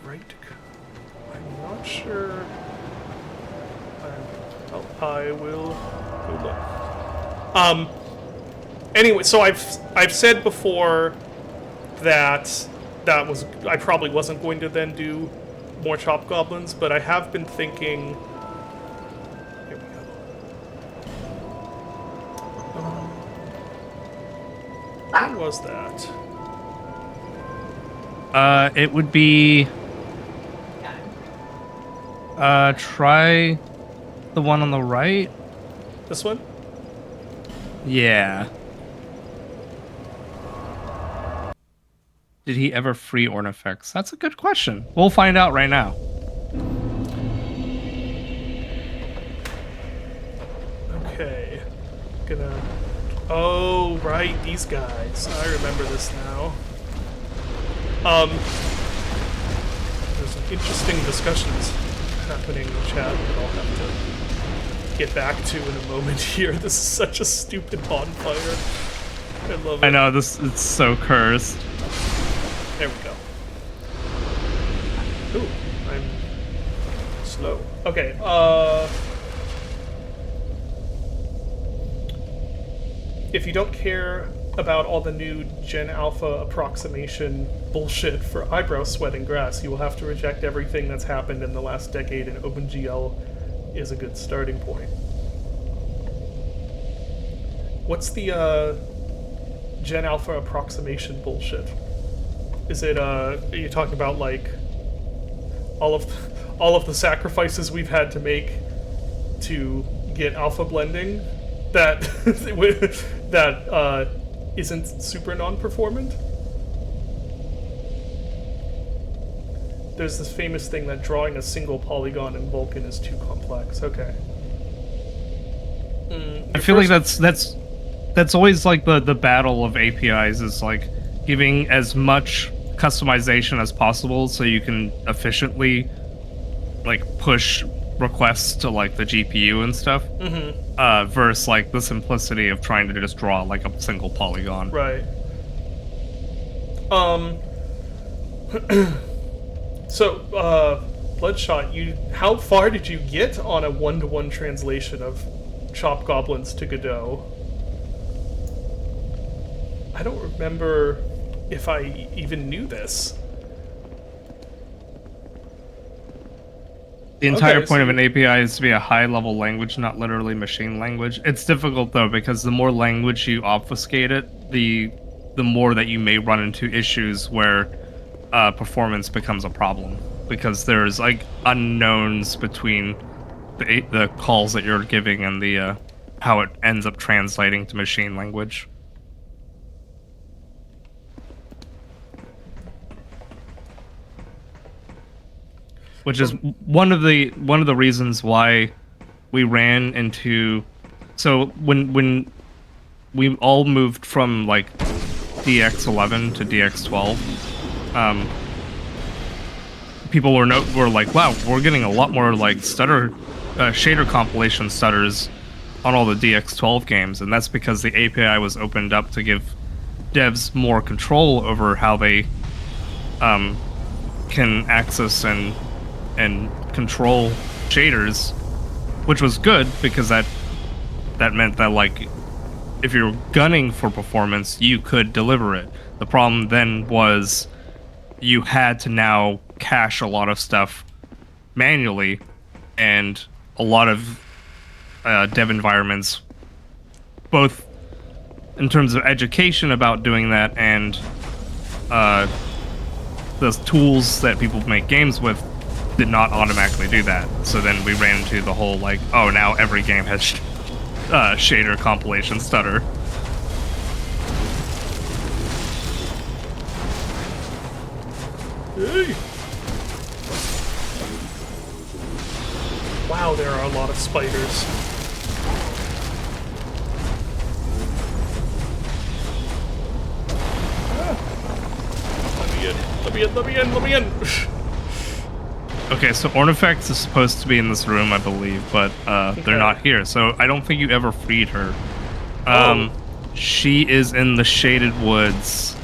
Bright Cove, I'm not sure. I will go look. Anyway, so I've said before that I probably wasn't going to then do more Chop Goblins, but I have been thinking. Here we go. What was that? It would be try the one on the right. This one? Yeah. Did he ever free Ornifex? That's a good question. We'll find out right now. Okay. Gonna... Oh, right, these guys. I remember this now. There's some interesting discussions happening in chat that I'll have to get back to in a moment here. This is such a stupid bonfire. I love it. I know, it's so cursed. There we go. Ooh, I'm slow. Okay, if you don't care about all the new Gen Alpha approximation bullshit for eyebrow sweat and grass, you will have to reject everything that's happened in the last decade, and OpenGL is a good starting point. What's the Gen Alpha approximation bullshit? Is it are you talking about like all of the sacrifices we've had to make to get alpha blending that that isn't super non-performant? There's this famous thing that drawing a single polygon in Vulkan is too complex. Okay. I feel like that's always like the battle of APIs is like giving as much customization as possible so you can efficiently like push requests to like the GPU and stuff. Versus like the simplicity of trying to just draw like a single polygon. Right. So, Bloodshot, how far did you get on a 1-to-1 translation of Chop Goblins to Godot? I don't remember if I even knew this. The entire Okay, point so of an API is to be a high-level language, not literally machine language. It's difficult though because the more language you obfuscate it, the more that you may run into issues where performance becomes a problem because there's like unknowns between the calls that you're giving and the how it ends up translating to machine language. Which is one of the reasons why we ran into so when we all moved from like DX11 to DX12, people were like, wow, we're getting a lot more like shader compilation stutters on all the DX12 games, and that's because the API was opened up to give devs more control over how they can access and control shaders, which was good because that meant that like if you're gunning for performance, you could deliver it. The problem then was you had to now cache a lot of stuff manually, and a lot of dev environments, both in terms of education about doing that and the tools that people make games with, did not automatically do that. So then we ran into the whole like, oh, now every game has shader compilation stutter. Hey. Wow, there are a lot of spiders. Let me in, let me in, let me in, let me in! Okay, so Ornifex is supposed to be in this room, I believe, but they're not here. So I don't think you ever freed her. She is in the shaded woods.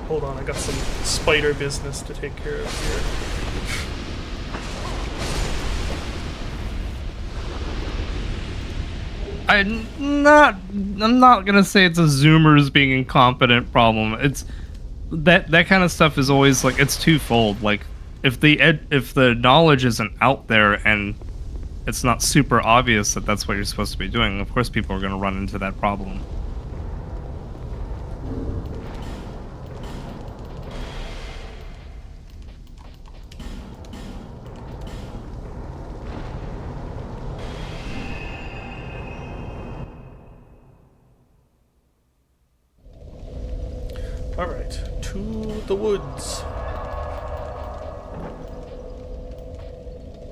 Hold on, I got some spider business to take care of here. I'm not gonna say it's a Zoomers being incompetent problem. It's that kind of stuff is always like it's twofold. Like if the knowledge isn't out there and it's not super obvious that that's what you're supposed to be doing, of course people are gonna run into that problem. Alright, to the woods.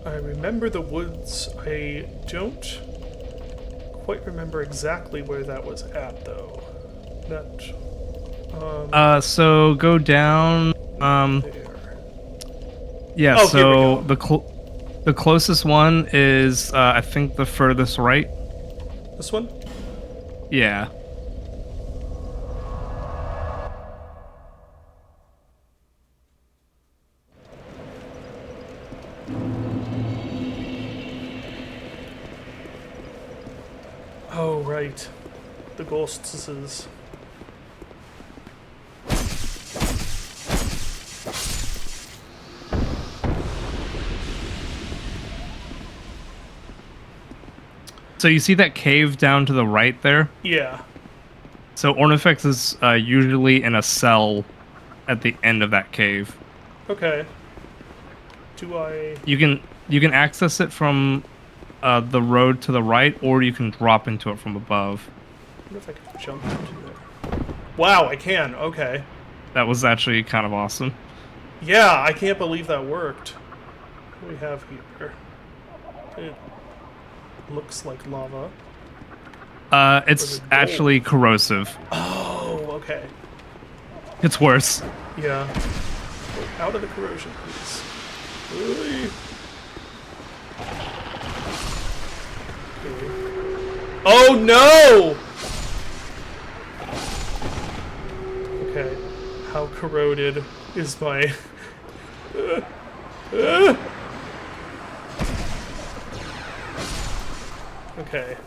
I remember the woods. I don't quite remember exactly where that was at, though. That, So go down, there. yeah, Oh, so here we go. the closest one is, I think the furthest right. This one? Yeah. Oh, right. The ghosts is... So you see that cave down to the right there? Yeah. So Ornifex is usually in a cell at the end of that cave. Okay. Do I... You can access it from the road to the right, or you can drop into it from above. I wonder if I can jump into it. Wow, I can. Okay. That was actually kind of awesome. Yeah, I can't believe that worked. What do we have here? It looks like lava. It's actually corrosive. Oh, okay. It's worse. Yeah. Out of the corrosion, please. Oy. Okay. Oh no! Okay. How corroded is my... Okay.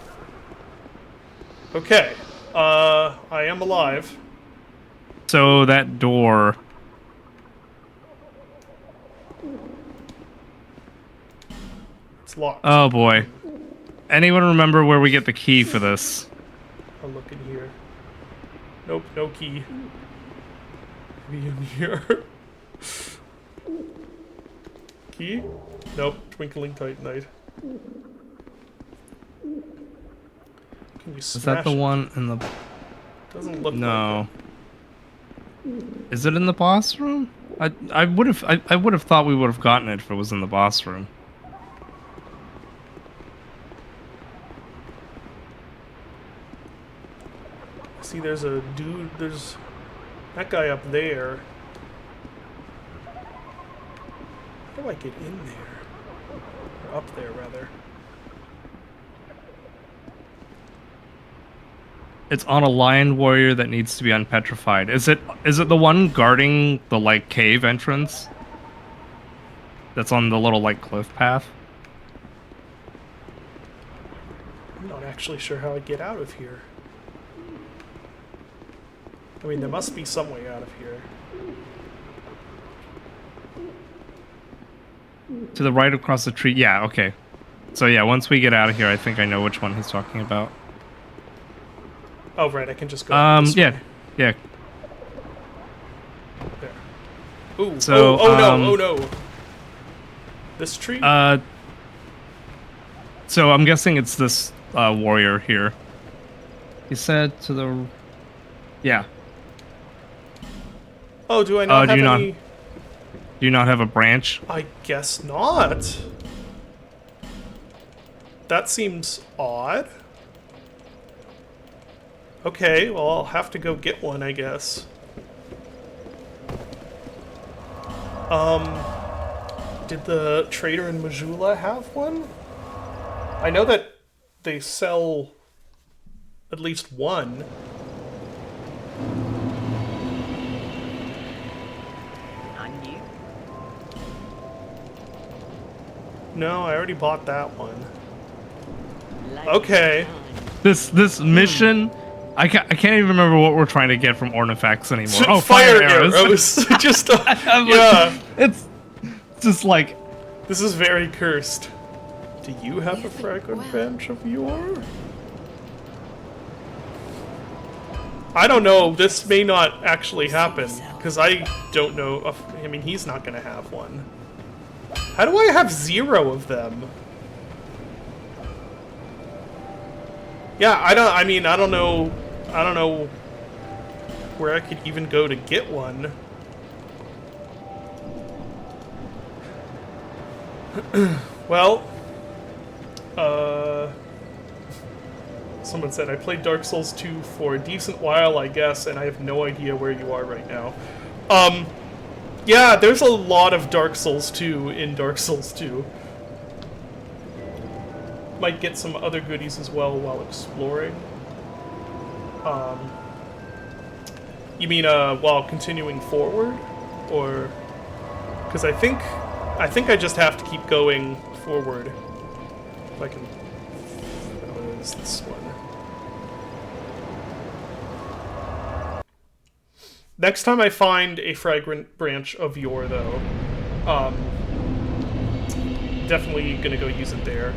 Okay. I am alive. So that door. It's locked. Oh boy. Anyone remember where we get the key for this? I'll look in here. Nope, no key. Maybe in here. Key? Nope, twinkling titanite. Can you smash Is that the it? one in the... Doesn't look No. like Is it in the boss room? I would have thought we would have gotten it if it was in the boss room. it. See, there's a dude, there's that guy up there. How do I get in there? Or up there, rather. It's on a lion warrior that needs to be unpetrified. Is it the one guarding the like cave entrance? That's on the little like cliff path? I'm not actually sure how I get out of here. I mean, there must be some way out of here. To the right across the tree. Yeah, okay. So yeah, once we get out of here, I think I know which one he's talking about. Oh, right, I can just go this yeah. way. Yeah. There. Ooh, So, oh no, oh no. This tree? So I'm guessing it's this warrior here. He said to the... Yeah. Oh, do I not have any... Do you not have a branch? I guess not. That seems odd. Okay, well, I'll have to go get one, I guess. Did the trader in Majula have one? I know that they sell at least one. No, I already bought that one. Okay. This mission... I can't even remember what we're trying to get from artifacts anymore. Oh, fire arrows. Just, yeah. It's just like... This is very cursed. Do you have a fragrant bench of yore? I don't know. This may not actually happen, because I don't know. I mean, he's not going to have one. How do I have 0 of them? Yeah, I don't know. I don't know where I could even go to get one. Well, someone said, I played Dark Souls 2 for a decent while, I guess, and I have no idea where you are right now. Yeah, there's a lot of Dark Souls 2 in Dark Souls 2. Might get some other goodies as well while exploring. You mean, while continuing forward? Or... Because I think I just have to keep going forward. If I can... What is this one? Next time I find a fragrant branch of yore, though, definitely gonna go use it there.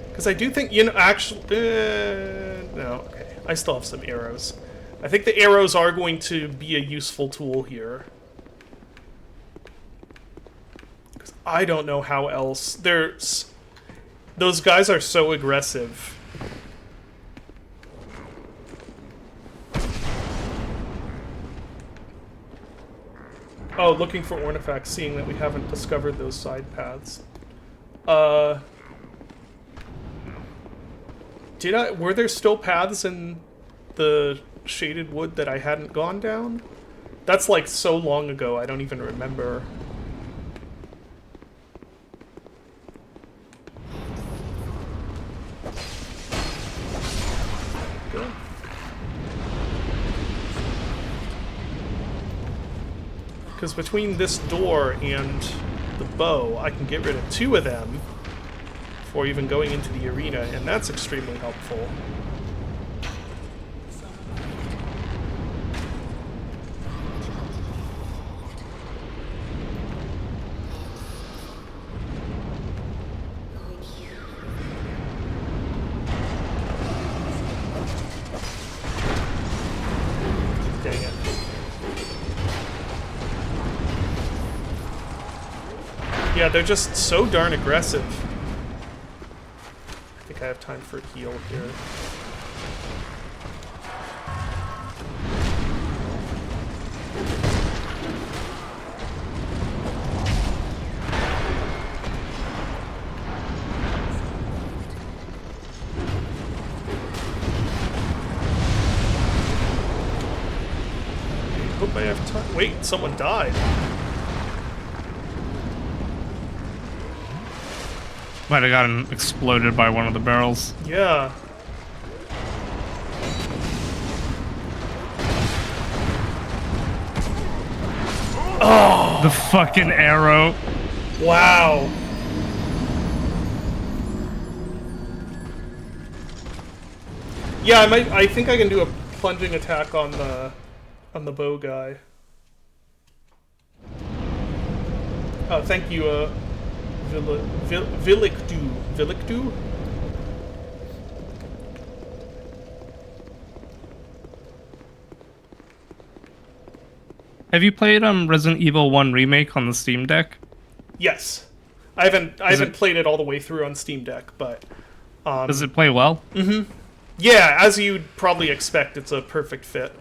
Because I do think, you know, actually... no, okay. I still have some arrows. I think the arrows are going to be a useful tool here. Because I don't know how else... Those guys are so aggressive. Oh, looking for artifacts, seeing that we haven't discovered those side paths. Were there still paths in the shaded wood that I hadn't gone down? That's like so long ago, I don't even remember. Good. Because between this door and the bow, I can get rid of 2 of them before even going into the arena, and that's extremely helpful. Dang it. Yeah, they're just so darn aggressive. I think I have time for a heal here. Hope I have time. Wait, someone died. Might have gotten exploded by one of the barrels. Yeah. Oh! The fucking arrow. Wow. Yeah, I think I can do a plunging attack on the bow guy. Oh, thank you, Villicdu. Villicdu? Have you played Resident Evil 1 Remake on the Steam Deck? Yes. I haven't played it all the way through on Steam Deck, but does it play well? Mm-hmm. Yeah, as you'd probably expect, it's a perfect fit.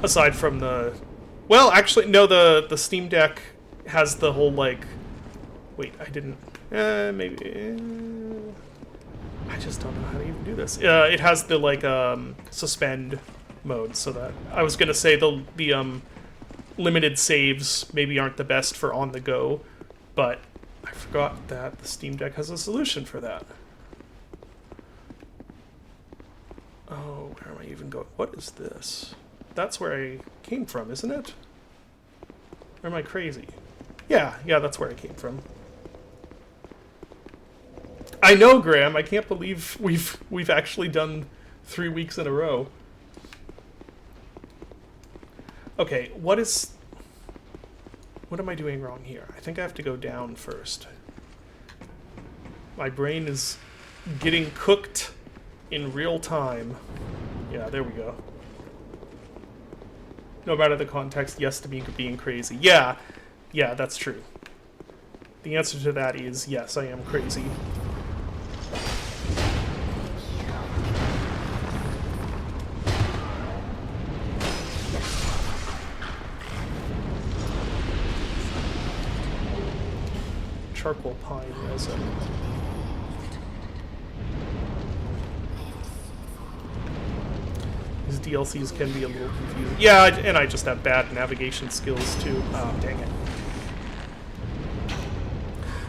Aside from the... Well, actually, no, the Steam Deck has the whole, like... Wait, I didn't... maybe... I just don't know how to even do this. It has the, like, suspend mode, so that... I was gonna say the limited saves maybe aren't the best for on the go, but I forgot that the Steam Deck has a solution for that. Oh, where am I even going? What is this? That's where I came from, isn't it? Or am I crazy? Yeah, that's where I came from. I know, Graham. I can't believe we've actually done 3 weeks in a row. Okay, what am I doing wrong here? I think I have to go down first. My brain is getting cooked in real time. Yeah, there we go. No matter the context, yes to me being crazy. Yeah, that's true. The answer to that is yes, I am crazy. Charcoal pine resin. These DLCs can be a little confusing. Yeah, and I just have bad navigation skills too. Oh, dang it.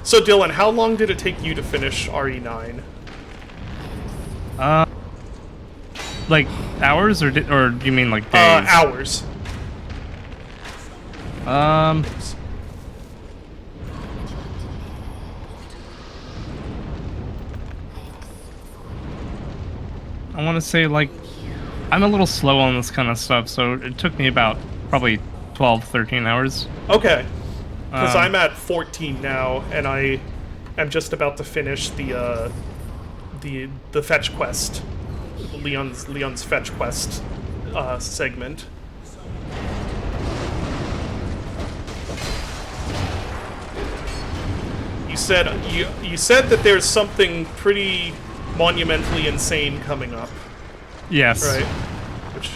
So Dylan, how long did it take you to finish RE9? Like hours or do you mean like days? Hours. I want to say, like, I'm a little slow on this kind of stuff, so it took me about probably 12, 13 hours. Okay. Because I'm at 14 now, and I am just about to finish the fetch quest, Leon's fetch quest segment. You said that there's something pretty monumentally insane coming up. Yes. Right. Which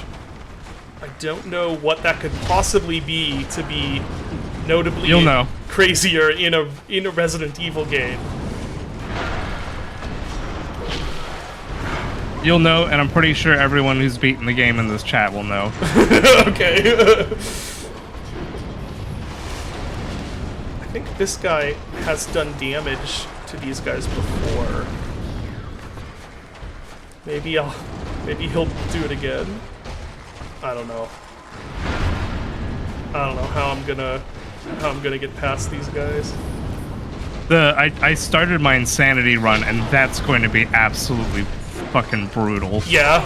I don't know what that could possibly be to be notably You'll know. Crazier in a Resident Evil game. You'll know, and I'm pretty sure everyone who's beaten the game in this chat will know. Okay. I think this guy has done damage to these guys before. Maybe he'll do it again. I don't know. I don't know how I'm gonna get past these guys. I started my insanity run, and that's going to be absolutely fucking brutal. Yeah.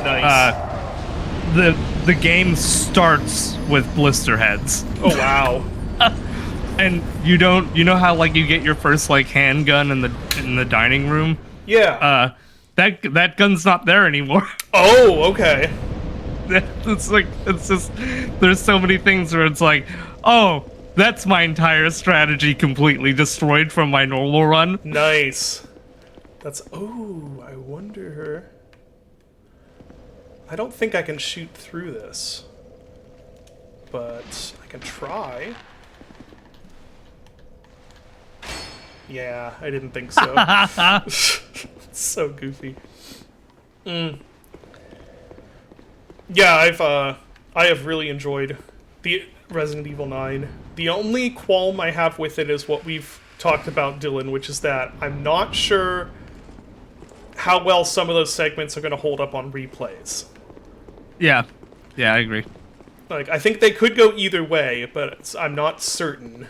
Nice. The game starts with blister heads. Oh wow. And you know how like you get your first like handgun in the dining room? Yeah. That gun's not there anymore. Oh, okay. It's like, it's just, there's so many things where it's like, oh, that's my entire strategy completely destroyed from my normal run. Nice. That's... Oh, I wonder... I don't think I can shoot through this. But I can try. Yeah, I didn't think so. It's so goofy. Yeah, I have really enjoyed the Resident Evil 9. The only qualm I have with it is what we've talked about, Dylan, which is that I'm not sure how well some of those segments are going to hold up on replays. Yeah, I agree. Like, I think they could go either way, but I'm not certain.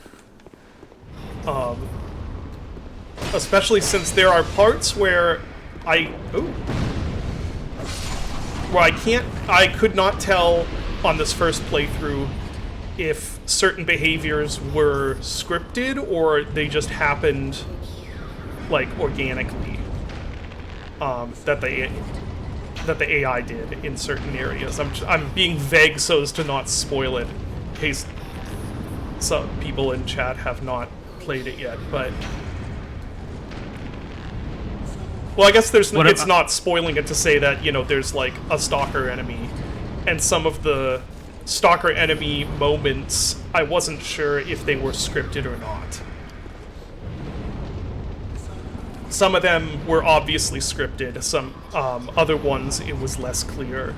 Especially since there are parts where I could not tell on this first playthrough if certain behaviors were scripted or they just happened, like, organically. That the AI did in certain areas. I'm being vague so as to not spoil it, in case some people in chat have not played it yet, but... Well, I guess it's not spoiling it to say that, you know, there's, like, a stalker enemy, and some of the stalker enemy moments, I wasn't sure if they were scripted or not. Some of them were obviously scripted, some other ones it was less clear.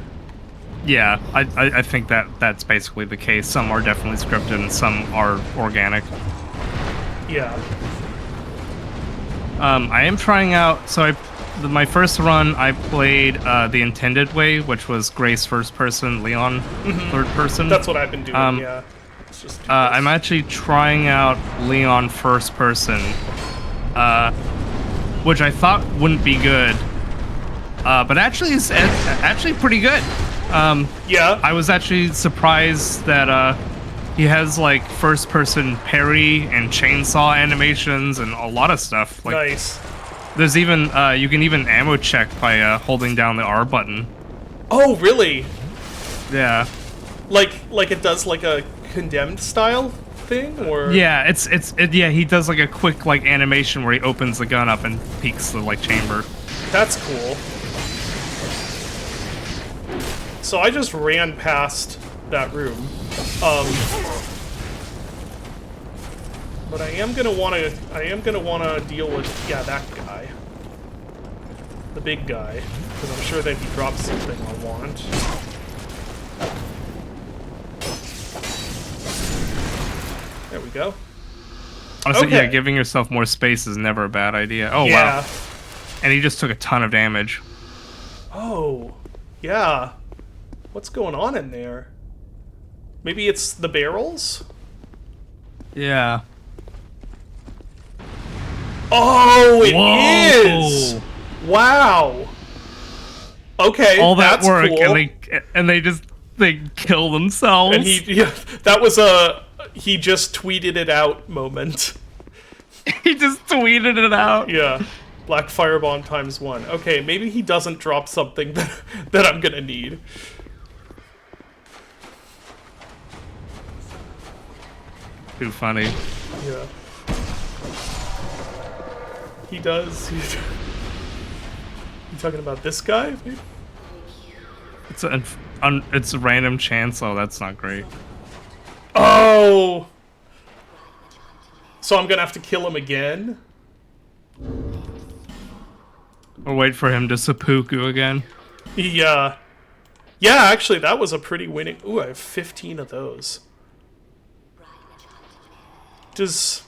Yeah, I think that's basically the case. Some are definitely scripted and some are organic. Yeah. I am trying out, so my first run I played the intended way, which was Grace first person, Leon third person. That's what I've been doing, yeah. Let's just do I'm actually trying out Leon first person, which I thought wouldn't be good, but actually is actually pretty good. Yeah. I was actually surprised that he has like first person parry and chainsaw animations and a lot of stuff. Like, nice. There's even you can even ammo check by holding down the R button. Oh, really? Yeah. Like it does like a Condemned style thing, or yeah, yeah, he does like a quick like animation where he opens the gun up and peeks the like chamber. That's cool. So I just ran past that room. But I am gonna wanna deal with, yeah, that guy. The big guy. Because I'm sure that he drops something I'll want. There we go. Honestly, okay. Yeah, giving yourself more space is never a bad idea. Oh, yeah. wow. And he just took a ton of damage. Oh, yeah. What's going on in there? Maybe it's the barrels? Yeah. Oh, it Whoa. is! Wow. Okay, all that that's work, cool. and they kill themselves. And that was he just tweeted it out moment. He just tweeted it out. Yeah. Black Firebomb ×1. Okay, maybe he doesn't drop something that I'm gonna need. Too funny. Yeah. He does. You talking about this guy? Maybe? It's a random chance, so that's not great. Oh! So I'm gonna have to kill him again? Or wait for him to seppuku again. Yeah. Yeah, actually, that was a pretty winning... Ooh, I have 15 of those. Does...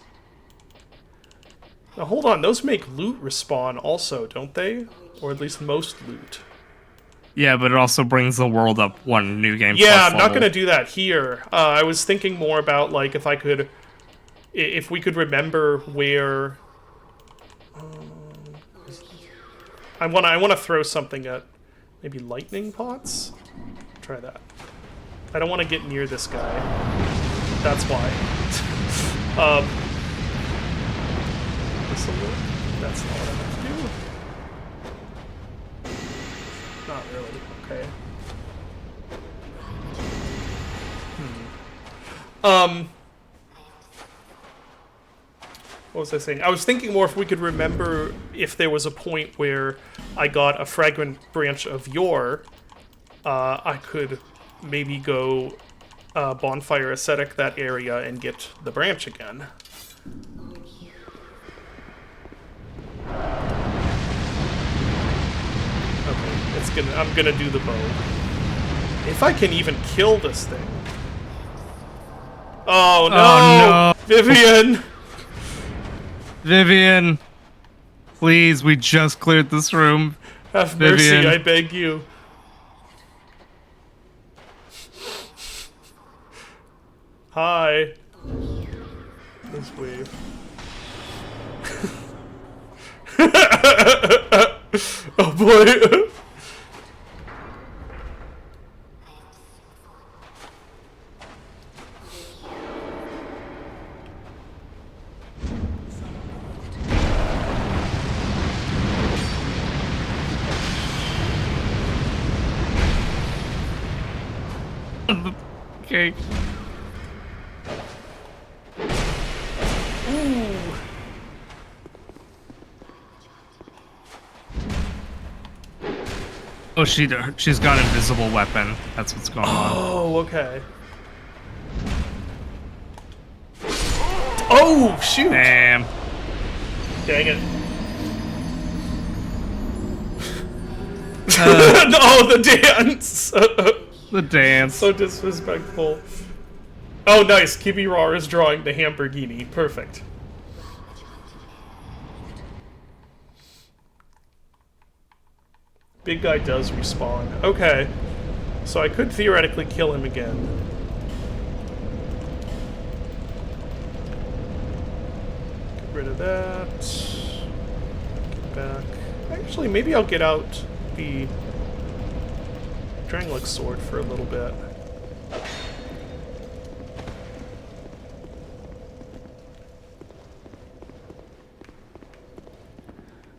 Now, hold on, those make loot respawn also, don't they? Or at least most loot. Yeah, but it also brings the world up one new game. Yeah, plus I'm not gonna do that here. I was thinking more about, like, if we could remember where... I wanna throw something at maybe lightning pots? Try that. I don't want to get near this guy. That's why. This'll work. That's not what I have to do. Not really. Okay. What was I saying? I was thinking more if we could remember if there was a point where I got a fragment branch of yore, I could maybe go bonfire ascetic that area and get the branch again. Okay, I'm gonna do the bow. If I can even kill this thing. Oh no! Oh, no. Vivian! Vivian, please, we just cleared this room. Have mercy, Vivian. I beg you. Hi. Let's wave. Oh boy. Okay. Ooh. Oh, she's got invisible weapon. That's what's going on. Oh, okay. Oh, shoot! Damn. Dang it. Oh, the dance! The dance. So disrespectful. Oh, nice. Kibirara is drawing the Hamburgini. Perfect. Big guy does respawn. Okay. So I could theoretically kill him again. Get rid of that. Get back. Actually, maybe I'll get out the Drangleic sword for a little bit.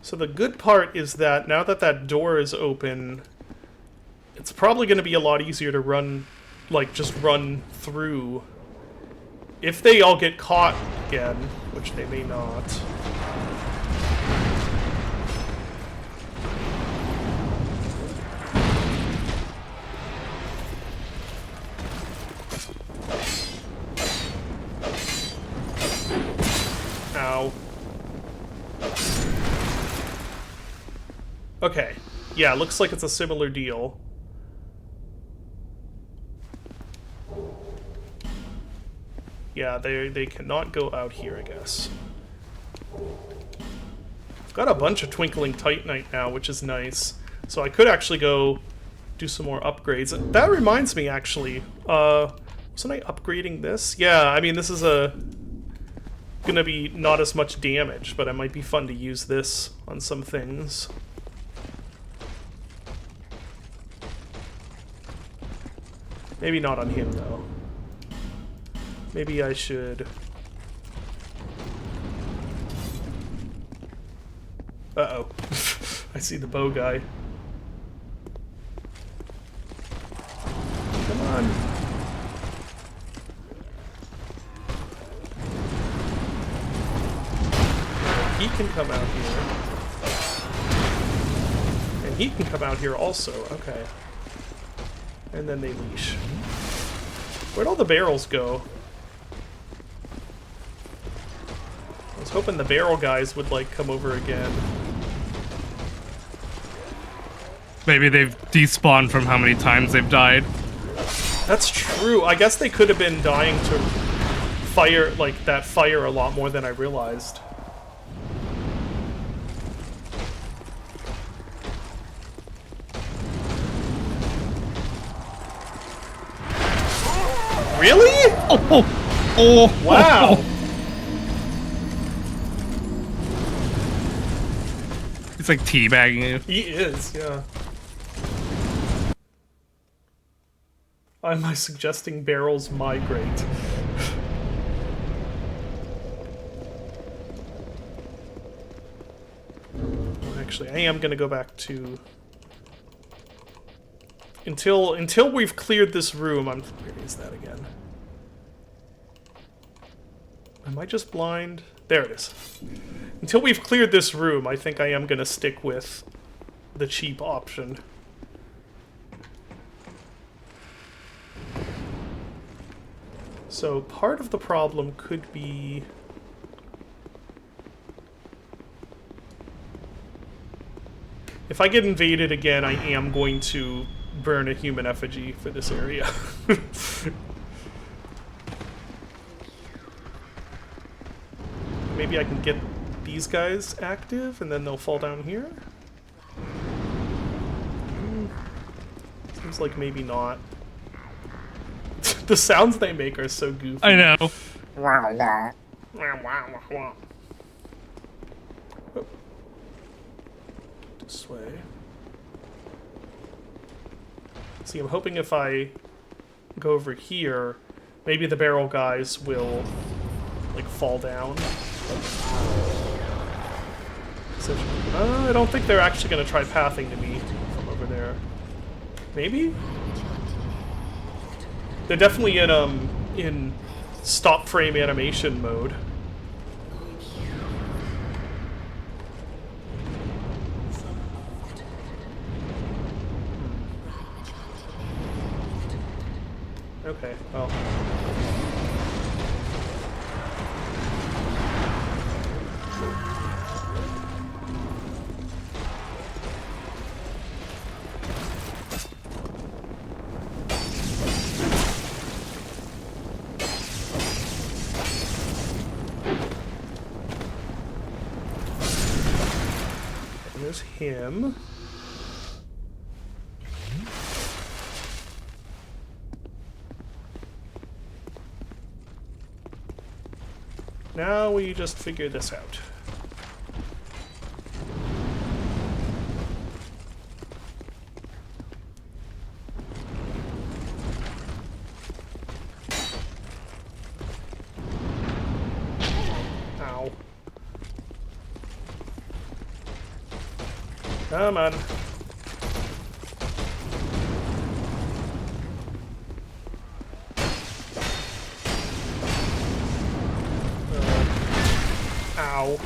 So the good part is that now that that door is open, it's probably going to be a lot easier to run, like, just run through. If they all get caught again, which they may not. Ow. Okay. Yeah, looks like it's a similar deal. Yeah, they cannot go out here, I guess. I've got a bunch of Twinkling Titanite now, which is nice. So I could actually go do some more upgrades. That reminds me, actually. Wasn't I upgrading this? Yeah, I mean, this is gonna be not as much damage, but it might be fun to use this on some things. Maybe not on him, though. Maybe I should... Uh-oh. I see the bow guy. Come on. He can come out here. And he can come out here also. Okay. And then they leash. Where'd all the barrels go? I was hoping the barrel guys would, like, come over again. Maybe they've despawned from how many times they've died. That's true. I guess they could have been dying to fire, like, that fire a lot more than I realized. Really? Oh! Wow. It's like teabagging you. He is, yeah. Am I suggesting barrels migrate? Actually, I am gonna go back to... Until we've cleared this room, where is that again? Am I just blind? There it is. Until we've cleared this room, I think I am going to stick with the cheap option. So part of the problem could be... if I get invaded again, I am going to burn a human effigy for this area. Maybe I can get these guys active and then they'll fall down here? Seems like maybe not. The sounds they make are so goofy. I know. Oh. This way. See, I'm hoping if I go over here, maybe the barrel guys will, like, fall down. So, I don't think they're actually going to try pathing to me from over there. Maybe? They're definitely in stop frame animation mode. Okay, well. There's him. Now we just figure this out. Ow. Come on. Ow.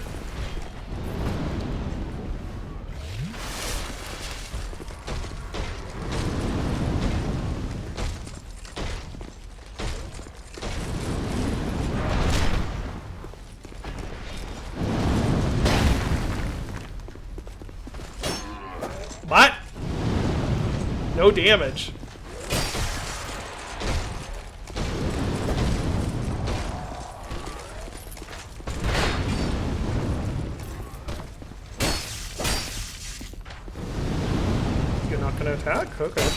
What? No damage. You're not gonna attack? Okay.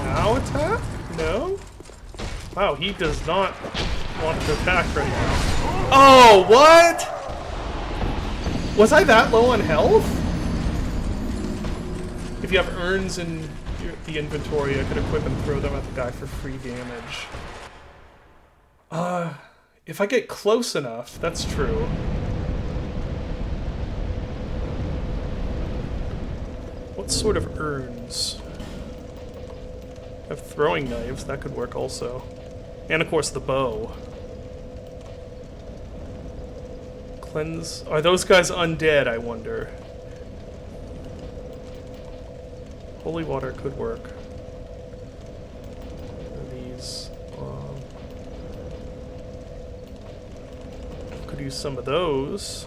Now attack? No? Wow, he does not want to attack right now. Oh, what? Was I that low on health? If you have urns in the inventory, I could equip and throw them at the guy for free damage. If I get close enough, that's true. What sort of urns? I have throwing knives, that could work also. And of course the bow. Cleanse... Are those guys undead, I wonder? Holy water could work. These... could use some of those.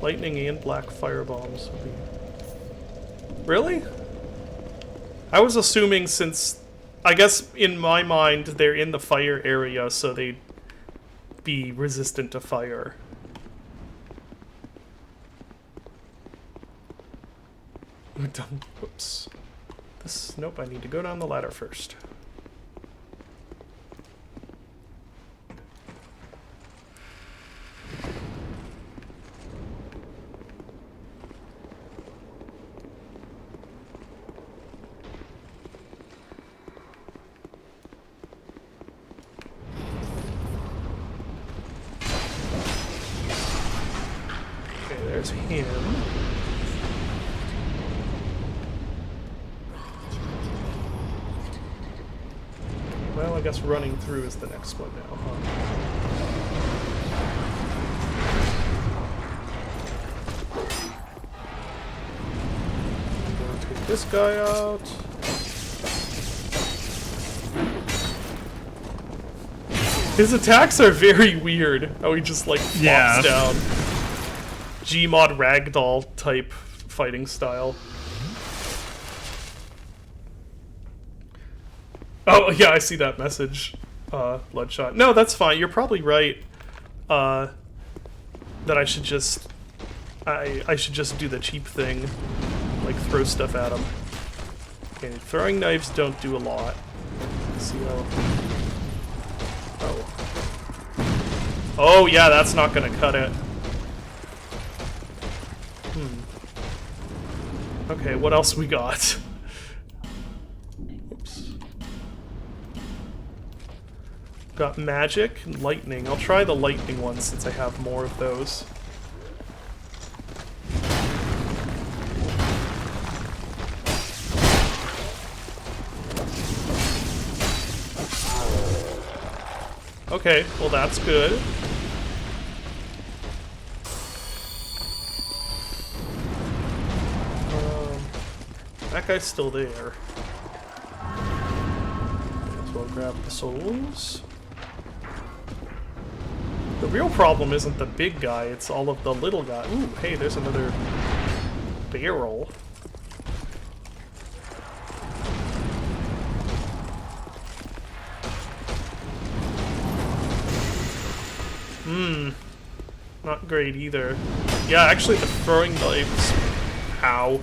Lightning and black fire bombs would be... Really? I was assuming since... I guess in my mind they're in the fire area, so they'd be resistant to fire. Whoops. This... Nope, I need to go down the ladder first. Okay, there's him. guess running through is the next one now, huh? I'm gonna take this guy out. His attacks are very weird. How he just like flops down. Gmod ragdoll type fighting style. Oh yeah, I see that message, Bloodshot. No, that's fine. You're probably right. That I should just, I should just do the cheap thing, like throw stuff at him. Okay, throwing knives don't do a lot. Let's see how. Oh. Oh yeah, that's not gonna cut it. Okay, what else we got? Oops. Got magic and lightning. I'll try the lightning one since I have more of those. Okay, well that's good. That guy's still there. So I'll grab the souls. The real problem isn't the big guy, it's all of the little guy. Ooh, hey, there's another barrel. Not great either. Yeah, actually the throwing knives, ow,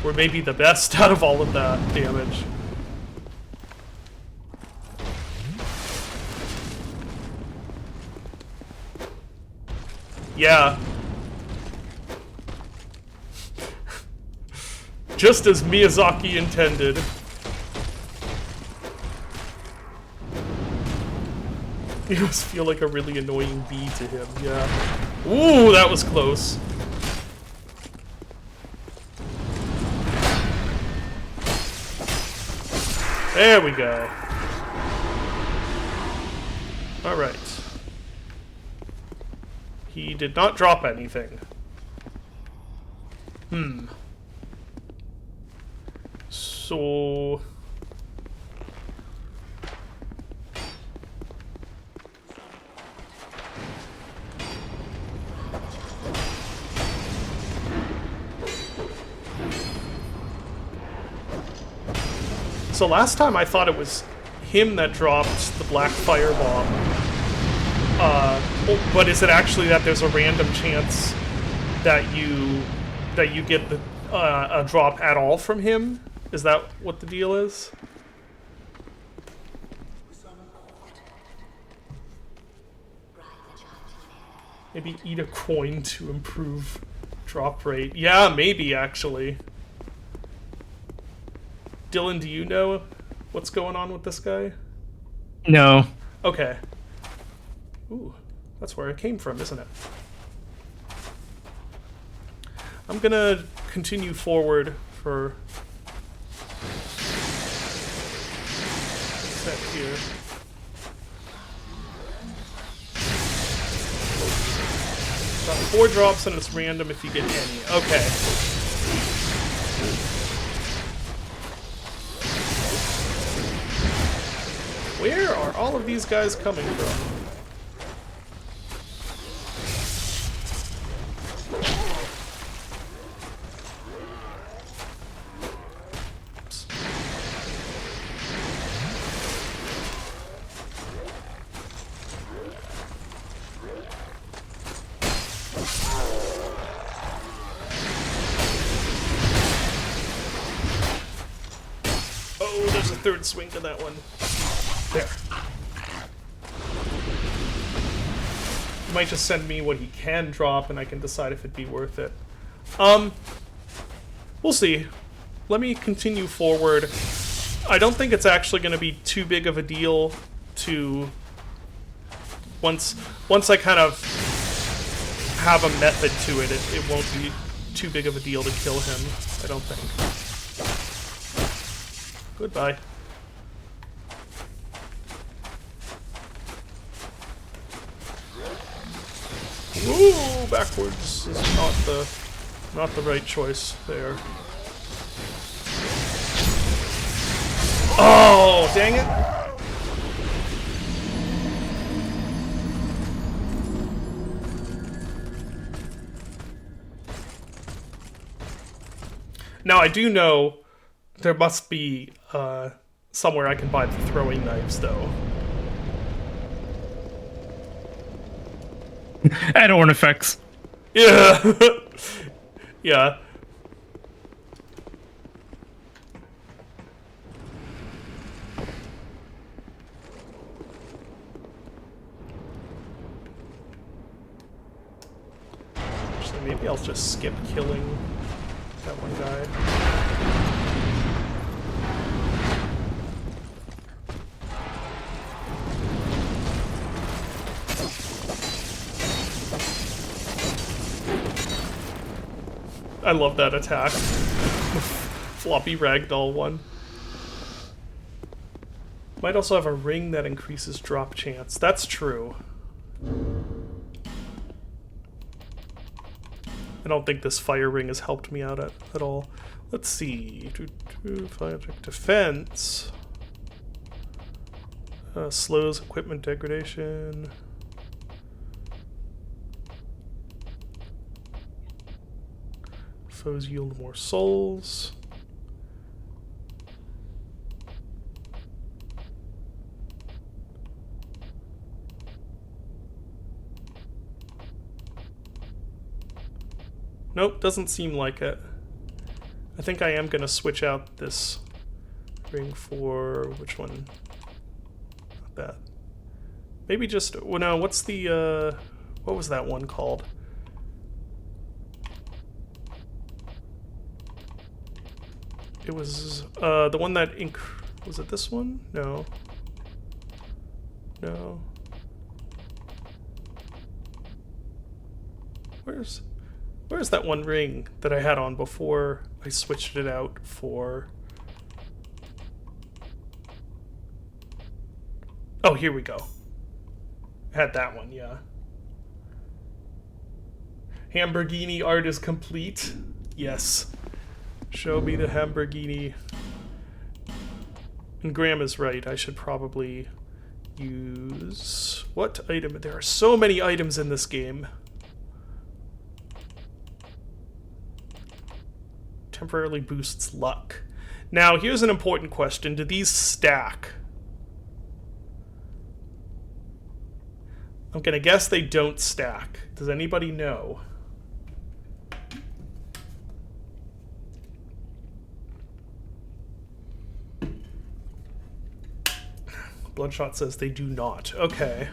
were maybe the best out of all of that damage. Yeah. Just as Miyazaki intended. You must feel like a really annoying bee to him, yeah. Ooh, that was close. There we go. Alright. He did not drop anything. So... So last time I thought it was him that dropped the black firebomb. But is it actually that there's a random chance that you get the a drop at all from him? Is that what the deal is? Maybe eat a coin to improve drop rate. Yeah, maybe actually. Dylan, do you know what's going on with this guy? No. Okay. Ooh, that's where it came from, isn't it? I'm gonna continue forward for set here. Got 4 drops and it's random if you get any. Okay. Where are all of these guys coming from? Oh, there's a third swing to that one. There. He might just send me what he can drop and I can decide if it'd be worth it. We'll see. Let me continue forward. I don't think it's actually going to be too big of a deal to... Once I kind of have a method to it, it won't be too big of a deal to kill him, I don't think. Ooh, backwards is not the right choice there. Oh, dang it! Now I do know there must be somewhere I can buy the throwing knives, though. Add-on effects. Yeah. Yeah. Actually, maybe I'll just skip killing that one guy. I love that attack. Floppy ragdoll one. Might also have a ring that increases drop chance. That's true. I don't think this fire ring has helped me out at all. Let's see. Fire defense. Slows equipment degradation. Foes yield more souls. Nope, doesn't seem like it. I think I am gonna switch out this ring for which one? Not that. Maybe just, well, no, what's the, what was that one called? It was, the one that, was it this one? No. No. Where's that one ring that I had on before I switched it out for... Oh, here we go. I had that one, yeah. Hamburgini art is complete. Yes. Show me the Hamburgini. And Graham is right. I should probably use... What item? There are so many items in this game. Temporarily boosts luck. Now, here's an important question. Do these stack? I'm gonna guess they don't stack. Does anybody know? Bloodshot says they do not. Okay.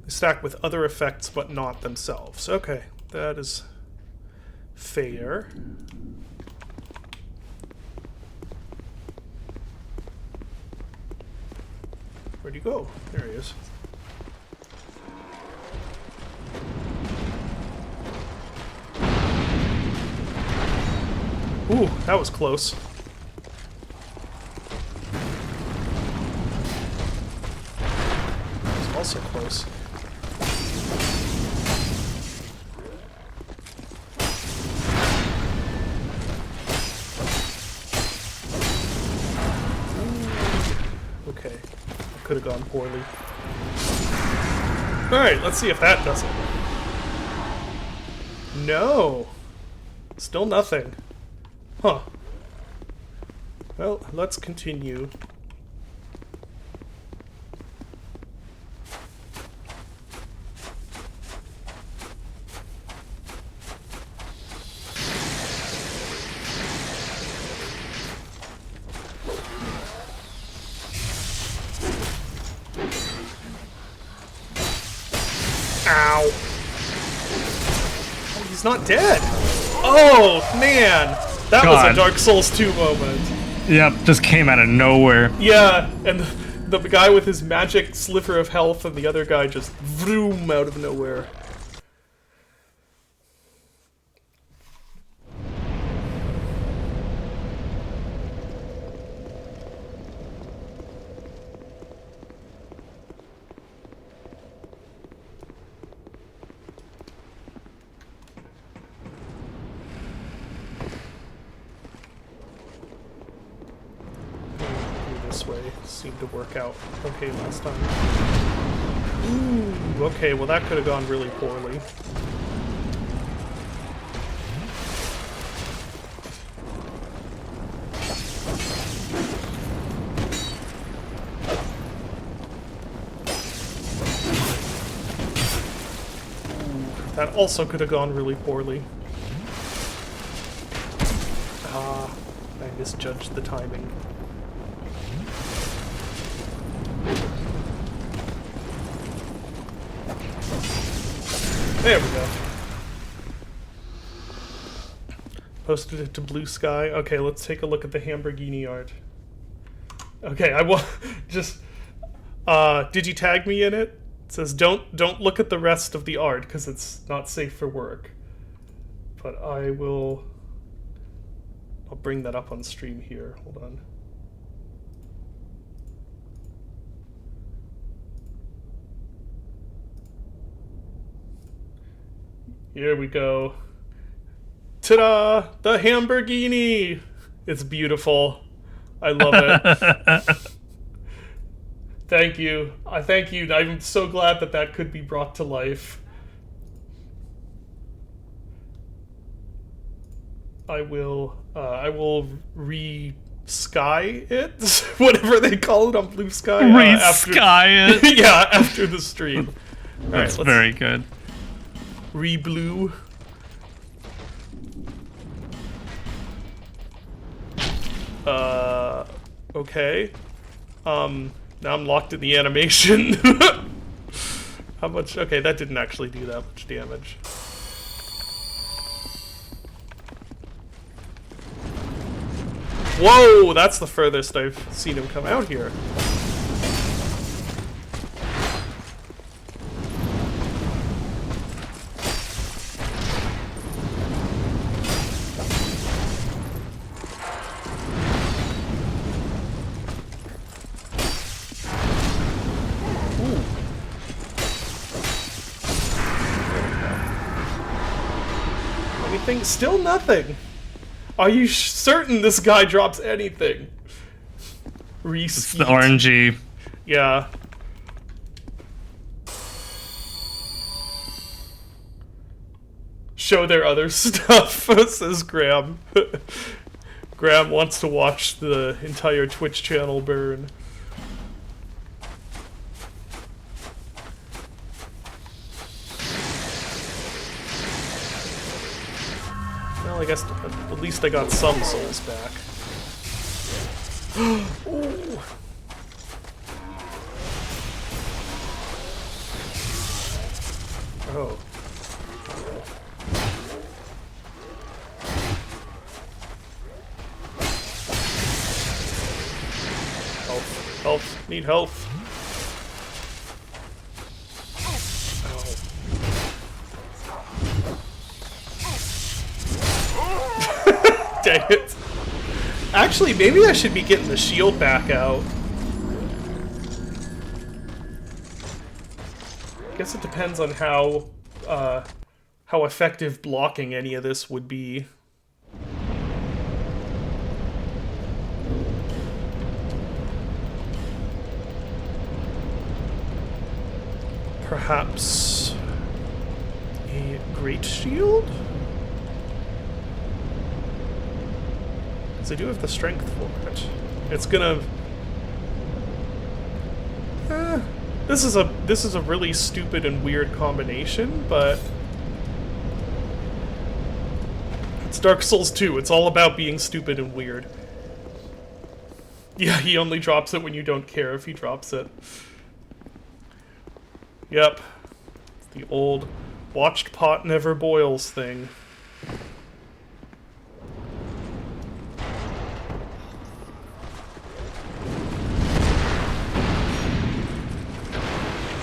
They stack with other effects, but not themselves. Okay, that is fair. Where'd you go? There he is. Ooh, that was close. That was also close. Ooh. Okay, that could have gone poorly. Alright, let's see if that does it. No! Still nothing. Huh. Well, let's continue. Ow. Oh, he's not dead. Oh, man. That was a Dark Souls 2 moment. Yep, just came out of nowhere. Yeah, and the guy with his magic sliver of health and the other guy just vroom out of nowhere. this way seemed to work out okay last time. Ooh, okay, well that could have gone really poorly. That also could have gone really poorly. Ah, I misjudged the timing. There we go. Posted it to Blue Sky. Okay, let's take a look at the Hamburgini art. Okay, I will just... did you tag me in it? It says, don't look at the rest of the art, because it's not safe for work. But I'll bring that up on stream here. Hold on. Here we go. Ta-da! The Hamburgini! It's beautiful. I love it. Thank you. I thank you. I'm so glad that that could be brought to life. I will re-sky it, whatever they call it on Blue Sky. Re-sky it? Yeah, after the stream. That's very good. Re-blue. Okay. Now I'm locked in the animation. How much? Okay, that didn't actually do that much damage. Whoa, that's the furthest I've seen him come out here. Still nothing. Are you certain this guy drops anything? It's the RNG. Yeah. Show their other stuff, says Graham. Graham wants to watch the entire Twitch channel burn. I guess at least I got some souls back. Ooh. Oh. Health. Health. Need health. Dang it. Actually, maybe I should be getting the shield back out. I guess it depends on how effective blocking any of this would be. Perhaps a great shield? I do have the strength for it. It's gonna... This is a really stupid and weird combination, but... It's Dark Souls 2. It's all about being stupid and weird. Yeah, he only drops it when you don't care if he drops it. Yep. It's the old watched pot never boils thing.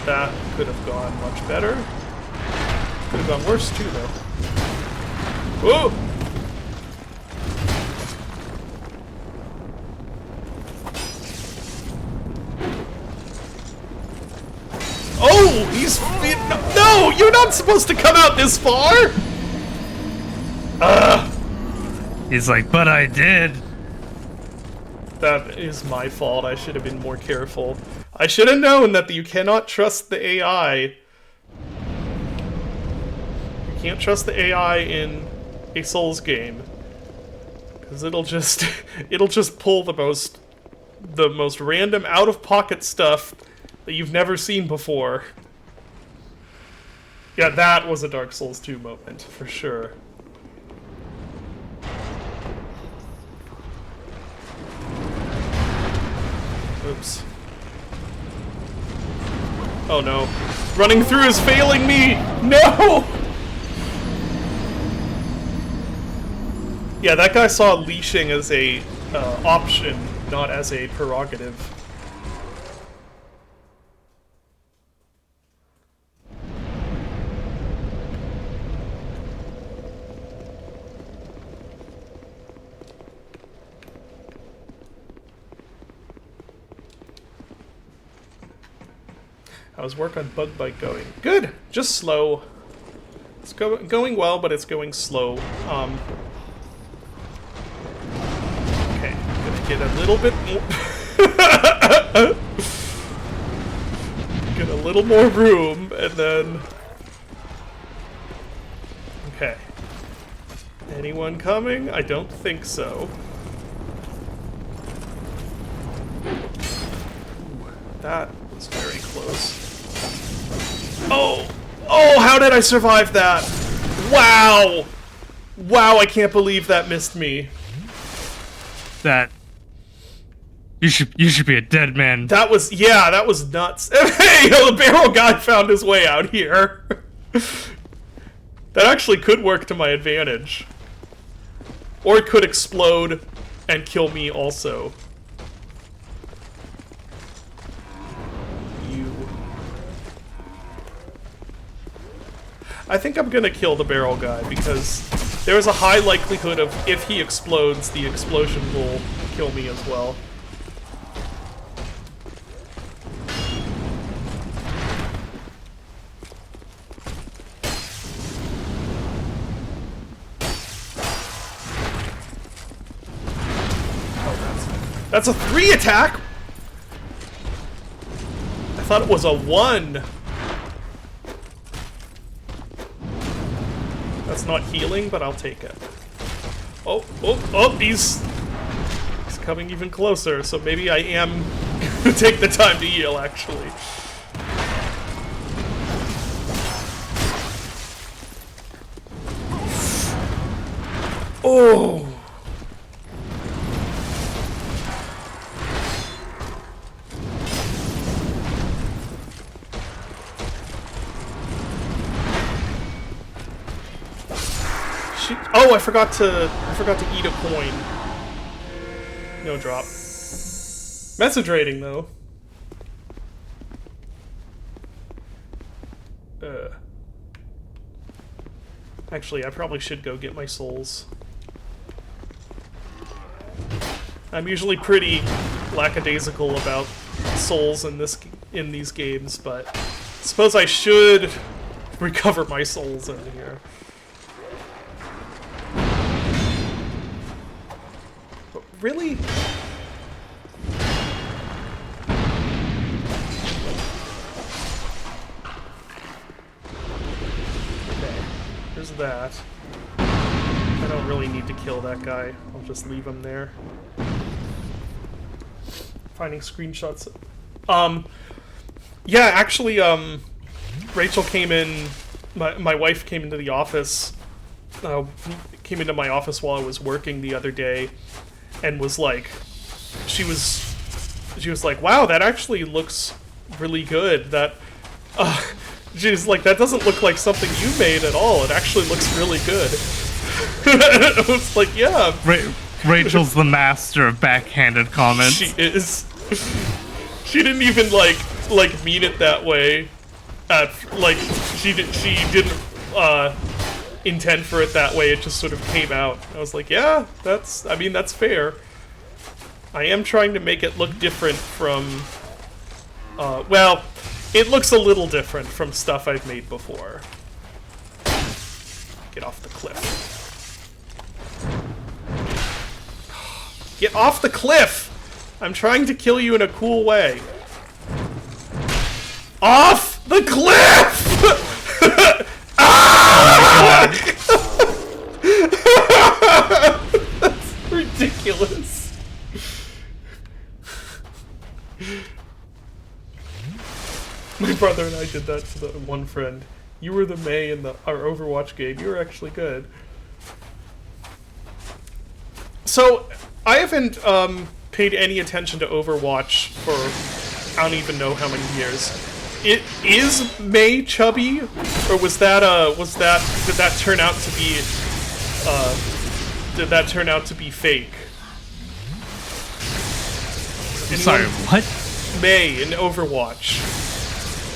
That could have gone much better. Could have gone worse too, though. Whoa! Oh, he's... No, you're not supposed to come out this far! He's like, but I did. That is my fault. I should have been more careful. I should have known that you cannot trust the AI. You can't trust the AI in a Souls game. Because it'll just pull the most random out-of-pocket stuff that you've never seen before. Yeah, that was a Dark Souls 2 moment, for sure. Oops. Oh no. Running through is failing me! No! Yeah, that guy saw leashing as a option, not as a prerogative. How's work on Bug Bite going? Good! Just slow. It's going well, but it's going slow. Okay, I'm gonna get a little bit more... get a little more room, and then... Okay. Anyone coming? I don't think so. Ooh, that was very close. Oh! Oh, how did I survive that? Wow! Wow, I can't believe that missed me. That... You should be a dead man. That was... Yeah, that was nuts. Hey, the barrel guy found his way out here. That actually could work to my advantage. Or it could explode and kill me also. I think I'm gonna kill the barrel guy, because there is a high likelihood of, if he explodes, the explosion will kill me as well. Oh, that's a 3 attack? I thought it was a 1. That's not healing, but I'll take it. Oh, oh, oh, he's coming even closer, so maybe I am gonna take the time to heal, actually. Oh! Oh, I forgot to eat a coin. No drop. Message rating though. Actually, I probably should go get my souls. I'm usually pretty lackadaisical about souls in these games, but I suppose I should recover my souls in here. Really? Okay, there's that. I don't really need to kill that guy. I'll just leave him there. Finding screenshots. Yeah, actually, Rachel came in, my wife came into the office, came into my office while I was working the other day, and was like, she was like, wow, that actually looks really good. That, she's like, that doesn't look like something you made at all. It actually looks really good. I was like, yeah. Rachel's the master of backhanded comments. She is. She didn't even like mean it that way. Like she didn't intend for it that way. It just sort of came out. I was like, yeah, that's fair. I am trying to make it look different from, well, it looks a little different from stuff I've made before. Get off the cliff. Get off the cliff! I'm trying to kill you in a cool way. Off the cliff! Ah! That's ridiculous. My brother and I did that to the one friend. You were the Mei in our Overwatch game. You were actually good. So, I haven't paid any attention to Overwatch for I don't even know how many years. Is Mei chubby, or did that turn out to be fake? Sorry, what? Mei in Overwatch.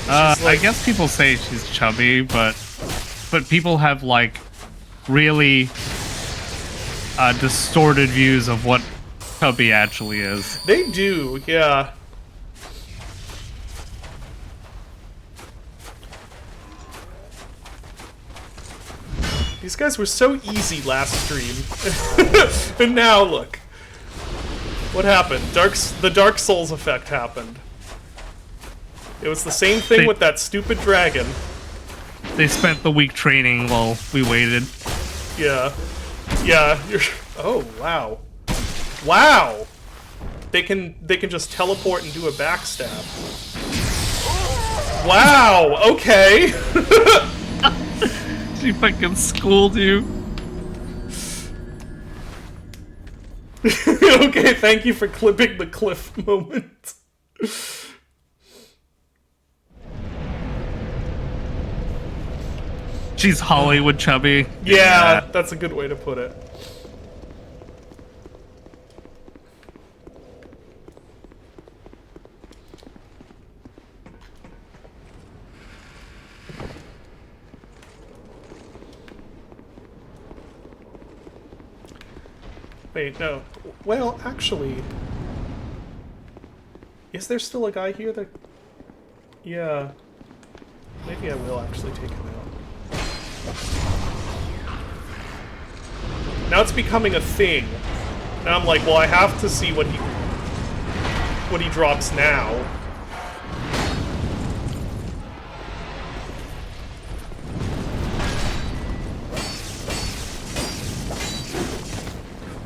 I guess people say she's chubby, but people have like really distorted views of what chubby actually is. They do, yeah. These guys were so easy last stream, and now look. What happened? The Dark Souls effect happened. It was the same thing with that stupid dragon. They spent the week training while we waited. Yeah. Yeah, oh, wow. Wow! They can just teleport and do a backstab. Wow, okay! She fucking schooled you. Okay, thank you for clipping the cliff moment. She's Hollywood chubby. Yeah, that's a good way to put it. Wait, no. Well, actually... Is there still a guy here that... Yeah. Maybe I will actually take him out. Now it's becoming a thing. Now I'm like, well, I have to see what he drops now.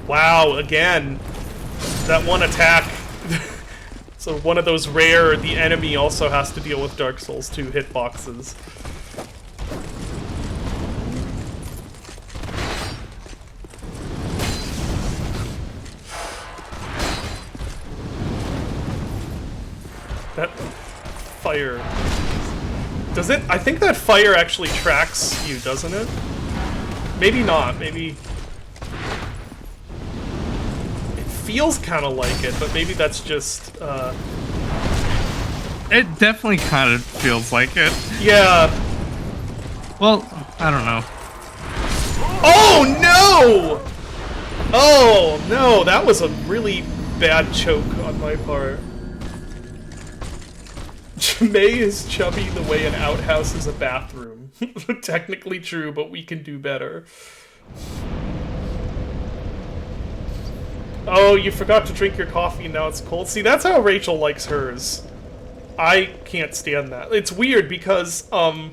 Wow, again. That one attack. So one of those rare, the enemy also has to deal with Dark Souls 2 hitboxes. That fire... Does it? I think that fire actually tracks you, doesn't it? Maybe not, maybe... It feels kind of like it, but maybe that's just, It definitely kind of feels like it. Yeah. Well, I don't know. Oh, no! Oh, no, that was a really bad choke on my part. Mei is chubby the way an outhouse is a bathroom. Technically true, but we can do better. Oh, you forgot to drink your coffee and now it's cold. See, that's how Rachel likes hers. I can't stand that. It's weird because, I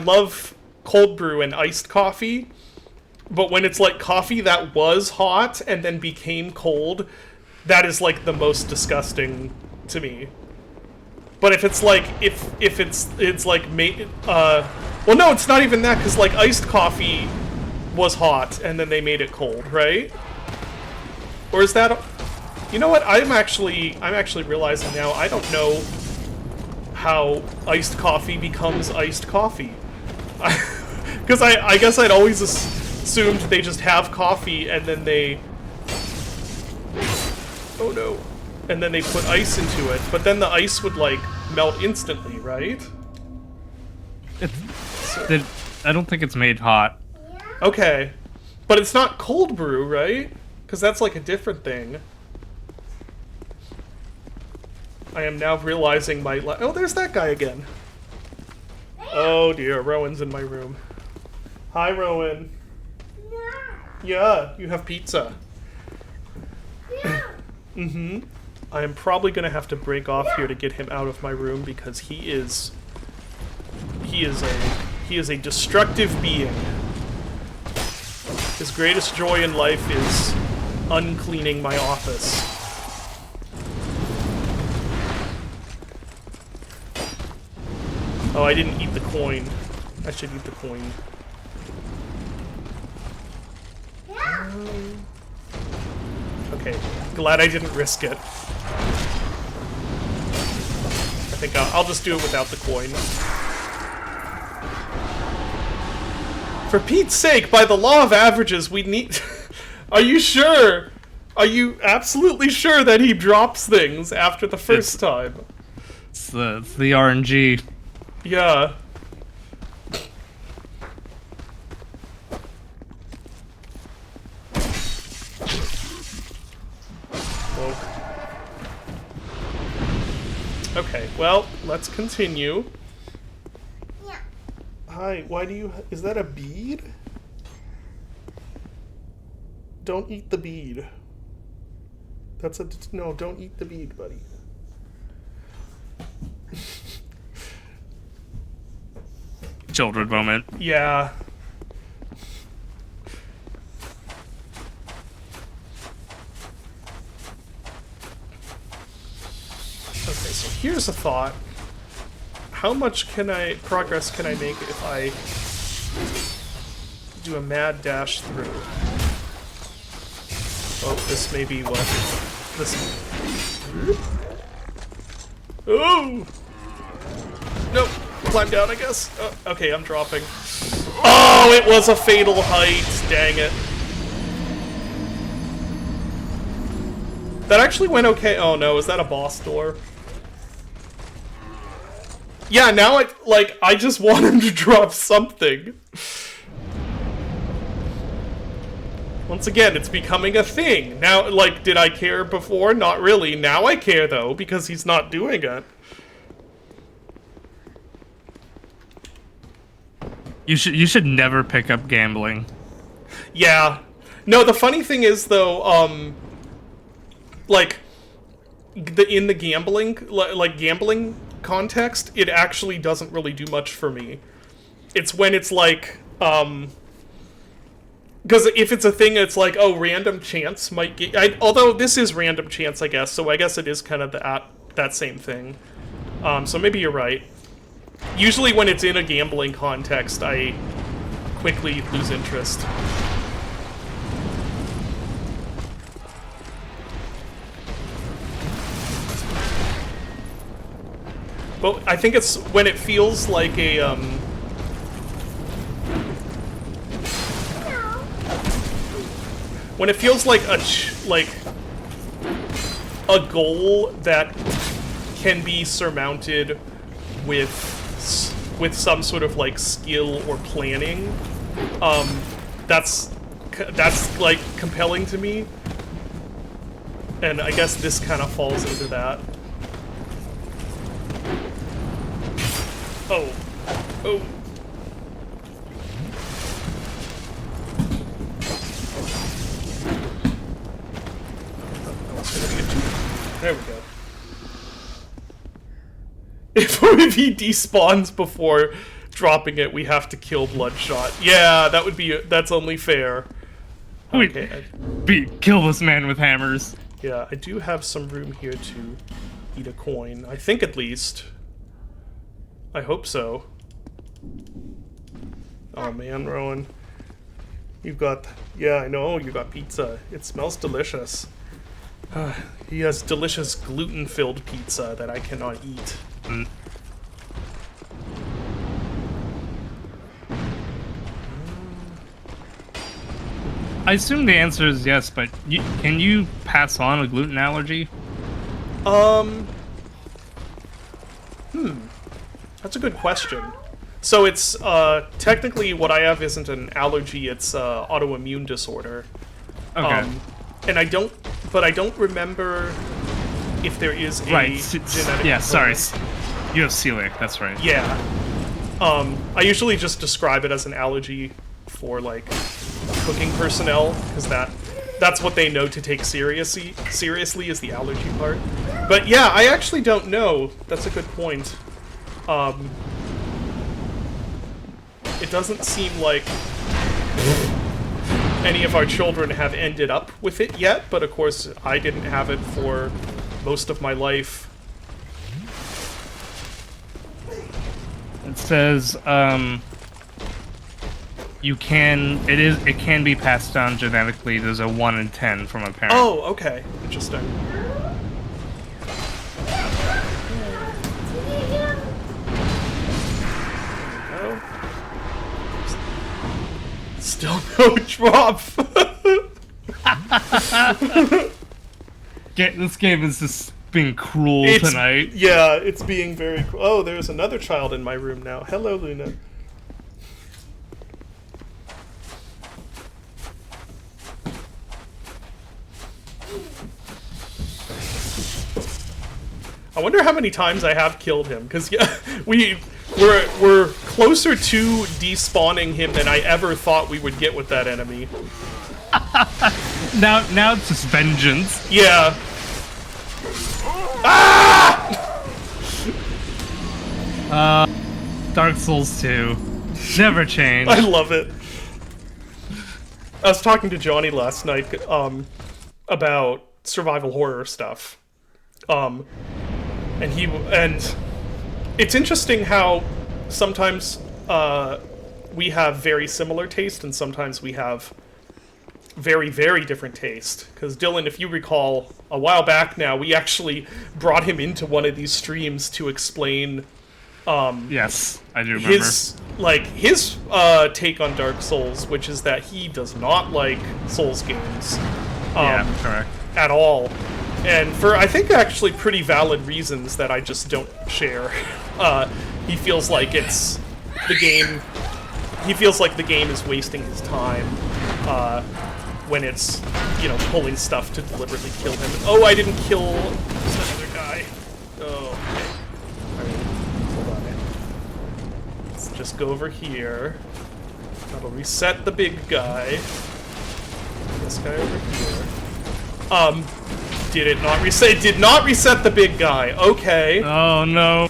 love cold brew and iced coffee, but when it's like coffee that was hot and then became cold, that is like the most disgusting to me. But if it's like, if it's like, well no, it's not even that, because like iced coffee was hot and then they made it cold, right? Or is that, you know what, I'm actually realizing now, I don't know how iced coffee becomes iced coffee. Because I guess I'd always assumed they just have coffee and then they, oh no. And then they put ice into it, but then the ice would, like, melt instantly, right? I don't think it's made hot. Okay. But it's not cold brew, right? Because that's, like, a different thing. I am now realizing my... Oh, there's that guy again. Oh, dear. Rowan's in my room. Hi, Rowan. Yeah, you have pizza. I am probably gonna have to break off here to get him out of my room because he is a destructive being. His greatest joy in life is uncleaning my office. Oh, I didn't eat the coin. I should eat the coin. Okay, glad I didn't risk it. I think I'll just do it without the coin. For Pete's sake, by the law of averages, we need... Are you sure? Are you absolutely sure that he drops things after the first time? It's the RNG. Yeah. Okay, well, let's continue. Yeah. Hi, why do you... Is that a bead? Don't eat the bead. That's a... No, don't eat the bead, buddy. Children moment. Yeah. Okay, so here's a thought. How much progress can I make if I do a mad dash through? Oh, this may be what this. Oh! Nope. Climb down, I guess. Oh, okay, I'm dropping. Oh, it was a fatal height. Dang it. That actually went okay. Oh no, is that a boss door? Yeah, now I just want him to drop something. Once again, it's becoming a thing. Now, like, did I care before? Not really. Now I care, though, because he's not doing it. You should never pick up gambling. Yeah. No, the funny thing is, though, like, in the gambling, like, gambling context, it actually doesn't really do much for me. It's when it's like, because if it's a thing that's like, oh, random chance might get... although this is random chance, I guess, so I guess it is kind of that same thing. So maybe you're right. Usually when it's in a gambling context, I quickly lose interest. But I think it's when it feels like a, when it feels like a goal that can be surmounted with some sort of like skill or planning, that's like compelling to me, and I guess this kind of falls into that. Oh, oh. There we go. If he despawns before dropping it, we have to kill Bloodshot. Yeah, that's only fair. Okay. Kill this man with hammers. Yeah, I do have some room here to eat a coin. I think at least. I hope so. Oh man, Rowan. You've got... Yeah, I know, you got pizza. It smells delicious. He has delicious gluten-filled pizza that I cannot eat. Mm. I assume the answer is yes, but can you pass on a gluten allergy? That's a good question. So it's, technically what I have isn't an allergy, it's, autoimmune disorder. Okay. And I don't remember if there is a genetic... Yeah, sorry. You have celiac, that's right. Yeah. I usually just describe it as an allergy for, like, cooking personnel, because that that's what they know to take seriously is the allergy part. But yeah, I actually don't know. That's a good point. It doesn't seem like any of our children have ended up with it yet, but of course I didn't have it for most of my life. It says, it can be passed down genetically. There's a 1 in 10 from a parent. Oh, okay. Interesting. There we go. Still no drop. This game is just being cruel tonight. Yeah, it's being very cruel. Oh, there's another child in my room now. Hello, Luna. I wonder how many times I have killed him, because yeah, we're closer to despawning him than I ever thought we would get with that enemy. Now it's just vengeance. Yeah. Ah! Dark Souls 2. Never change. I love it. I was talking to Johnny last night about survival horror stuff. And it's interesting how sometimes we have very similar taste and sometimes we have very, very different taste. Because Dylan, if you recall, a while back now, we actually brought him into one of these streams to explain yes, I do remember. His take on Dark Souls, which is that he does not like Souls games. Yeah, correct. At all. And for, I think, actually pretty valid reasons that I just don't share. He feels like it's the game... He feels like the game is wasting his time when it's, you know, pulling stuff to deliberately kill him. And, oh, I didn't kill another guy. Oh, okay. Alright, hold on. Let's just go over here. That'll reset the big guy. This guy over here. Did it not reset? It did not reset the big guy. Okay. Oh no.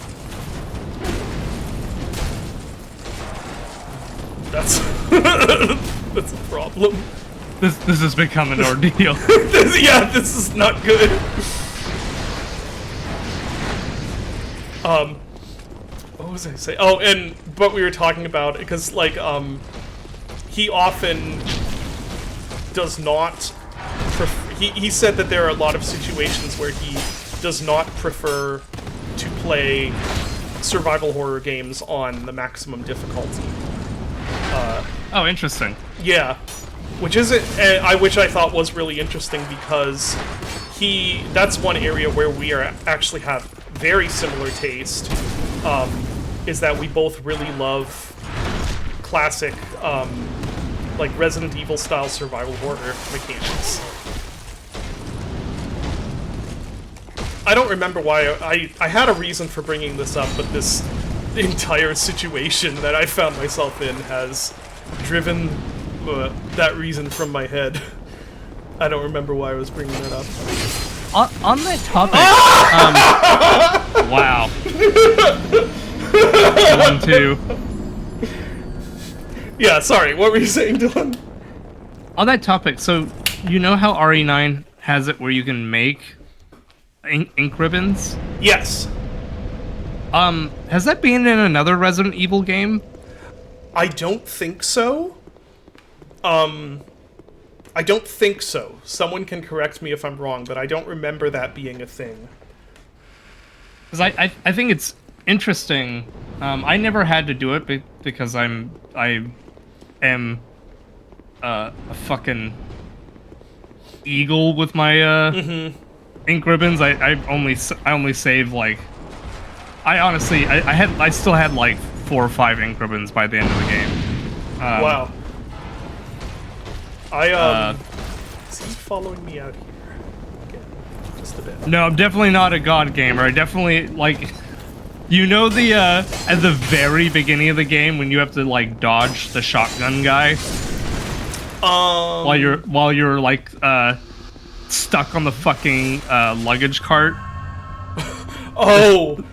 That's that's a problem. This has become an ordeal. This is not good. What was I saying? Oh, but we were talking about, because like he often does not he said that there are a lot of situations where he does not prefer to play survival horror games on the maximum difficulty. Oh, interesting. Yeah, which I thought was really interesting, because that's one area where we actually have very similar taste. Is that we both really love classic like Resident Evil style survival horror mechanics. I don't remember why I had a reason for bringing this up, but this entire situation that I found myself in has driven that reason from my head. I don't remember why I was bringing that up. On that topic, wow. 1, 2. Yeah, sorry, what were you saying, Dylan? On that topic, so you know how RE9 has it where you can make ink ribbons? Yes. Has that been in another Resident Evil game? I don't think so. I don't think so. Someone can correct me if I'm wrong, but I don't remember that being a thing. Because I think it's interesting. I never had to do it because I am a fucking eagle with my ink ribbons. I only save like, I still had like 4 or 5 ink ribbons by the end of the game. Wow. Is he following me out here? Again, just a bit. No, I'm definitely not a god gamer. I definitely, like, you know at the very beginning of the game when you have to, like, dodge the shotgun guy? while you're like stuck on the fucking luggage cart. Oh,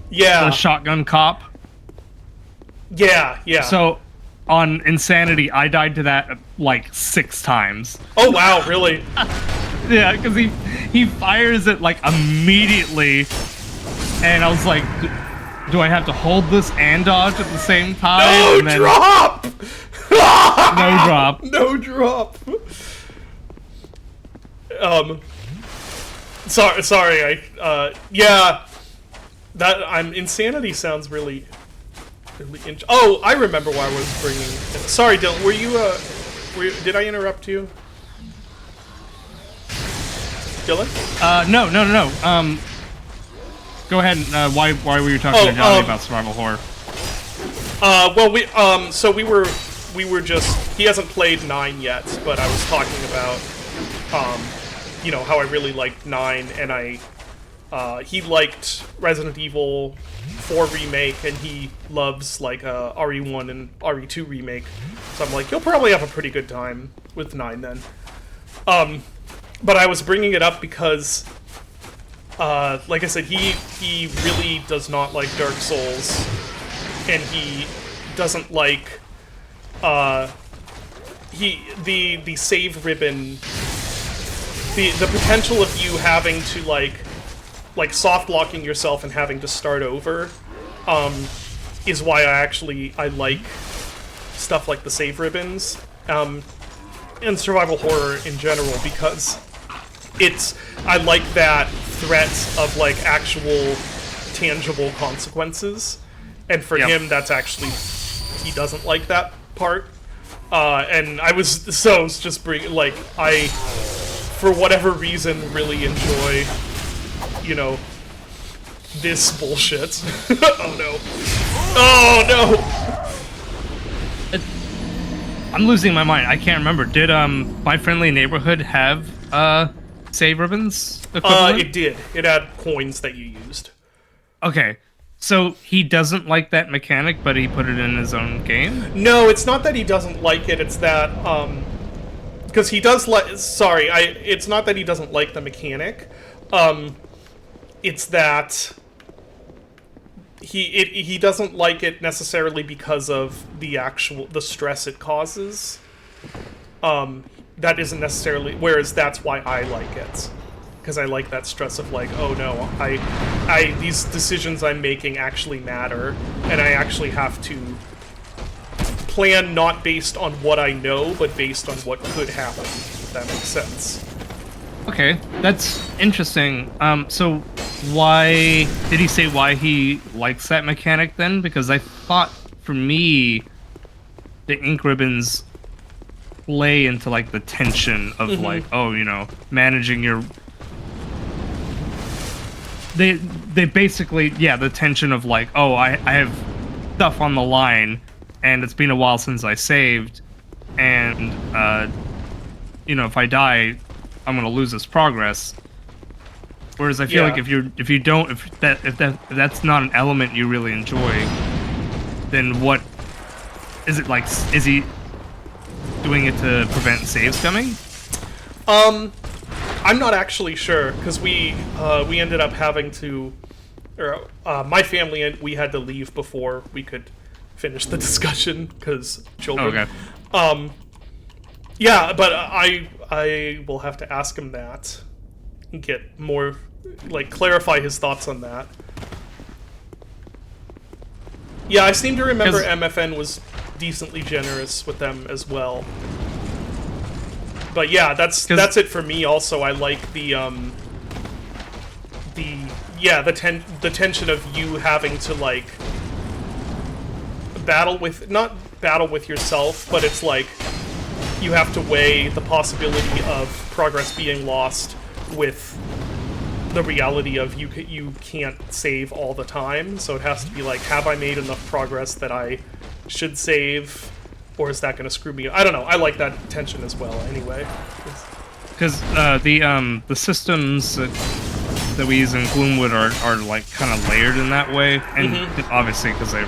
yeah. The shotgun cop. Yeah, yeah. So on Insanity, I died to that like 6 times. Oh wow, really? Yeah, because he fires it like immediately, and I was like, do I have to hold this and dodge at the same time? No and then, drop! No drop. No drop. Sorry. Yeah. Insanity sounds really oh, I remember why I was bringing. Sorry, Dylan. Did I interrupt you? Dylan? No. Go ahead. Why were you talking to Johnny about survival horror? Well, we were just. He hasn't played 9 yet, but I was talking about, how I really liked 9, and he liked Resident Evil 4 remake, and he loves like RE1 and RE2 remake. So I'm like, you'll probably have a pretty good time with 9 then. But I was bringing it up because, like I said, he really does not like Dark Souls, and he doesn't like the save ribbon, the potential of you having to like soft locking yourself and having to start over, is why I like stuff like the save ribbons, and survival horror in general, because I like that threat of like actual tangible consequences, and for him that's actually, he doesn't like that part, and I was just for whatever reason really enjoy this bullshit. Oh no. I'm losing my mind. I can't remember. Did My Friendly Neighborhood have save ribbons equivalent? It did. It had coins that you used. Okay. So he doesn't like that mechanic, but he put it in his own game? No, it's not that he doesn't like it, it's that because he does it's not that he doesn't like the mechanic. It's that he doesn't like it necessarily because of the stress it causes. That isn't necessarily, whereas that's why I like it, because I like that stress of like, oh no, these decisions I'm making actually matter, and I actually have to plan not based on what I know, but based on what could happen. If that makes sense. Okay, that's interesting. So why did he say why he likes that mechanic then? Because I thought, for me, the ink ribbons play into like the tension of like, managing your. They basically, the tension of like, oh, I have stuff on the line, and it's been a while since I saved, and if I die, I'm gonna lose this progress. Whereas I feel like if that's not an element you really enjoy, then what is it like? Is he doing it to prevent saves coming? I'm not actually sure, because we ended up having to, or my family, and we had to leave before we could finish the discussion because children. Okay. Yeah, but I will have to ask him that and get more, clarify his thoughts on that. Yeah, I seem to remember MFN was decently generous with them as well. But yeah, that's it for me. Also, I like the tension of you having to not battle with yourself, but it's like you have to weigh the possibility of progress being lost with the reality of you can't save all the time. So it has to be like, have I made enough progress that I should save? Or is that going to screw me up? I don't know. I like that tension as well, anyway. Because the systems that we use in Gloomwood are like kind of layered in that way, and obviously because they're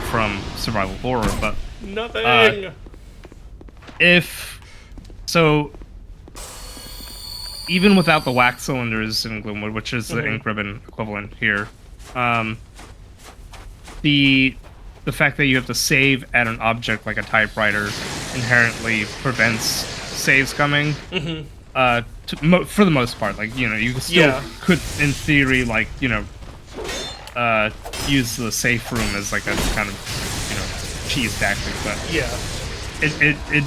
from survival horror. But nothing. If So even without the wax cylinders in Gloomwood, which is the ink ribbon equivalent here, the fact that you have to save at an object like a typewriter inherently prevents saves coming. For the most part, like, you know, you still could, in theory, like, you know, use the safe room as like a kind of, you know, cheese tactic, but it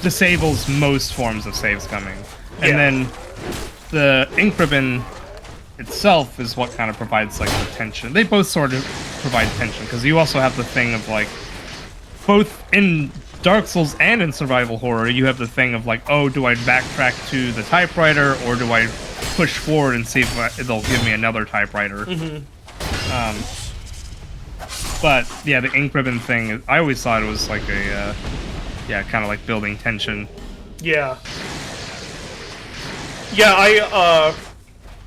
disables most forms of saves coming. And then the ink ribbon itself is what kind of provides like the tension. They both sort of provide tension, because you also have the thing of like, both in Dark Souls and in survival horror, you have the thing of like, oh, do I backtrack to the typewriter, or do I push forward and see if they'll give me another typewriter? But yeah, the ink ribbon thing, I always thought it was like a kind of like building tension. Yeah,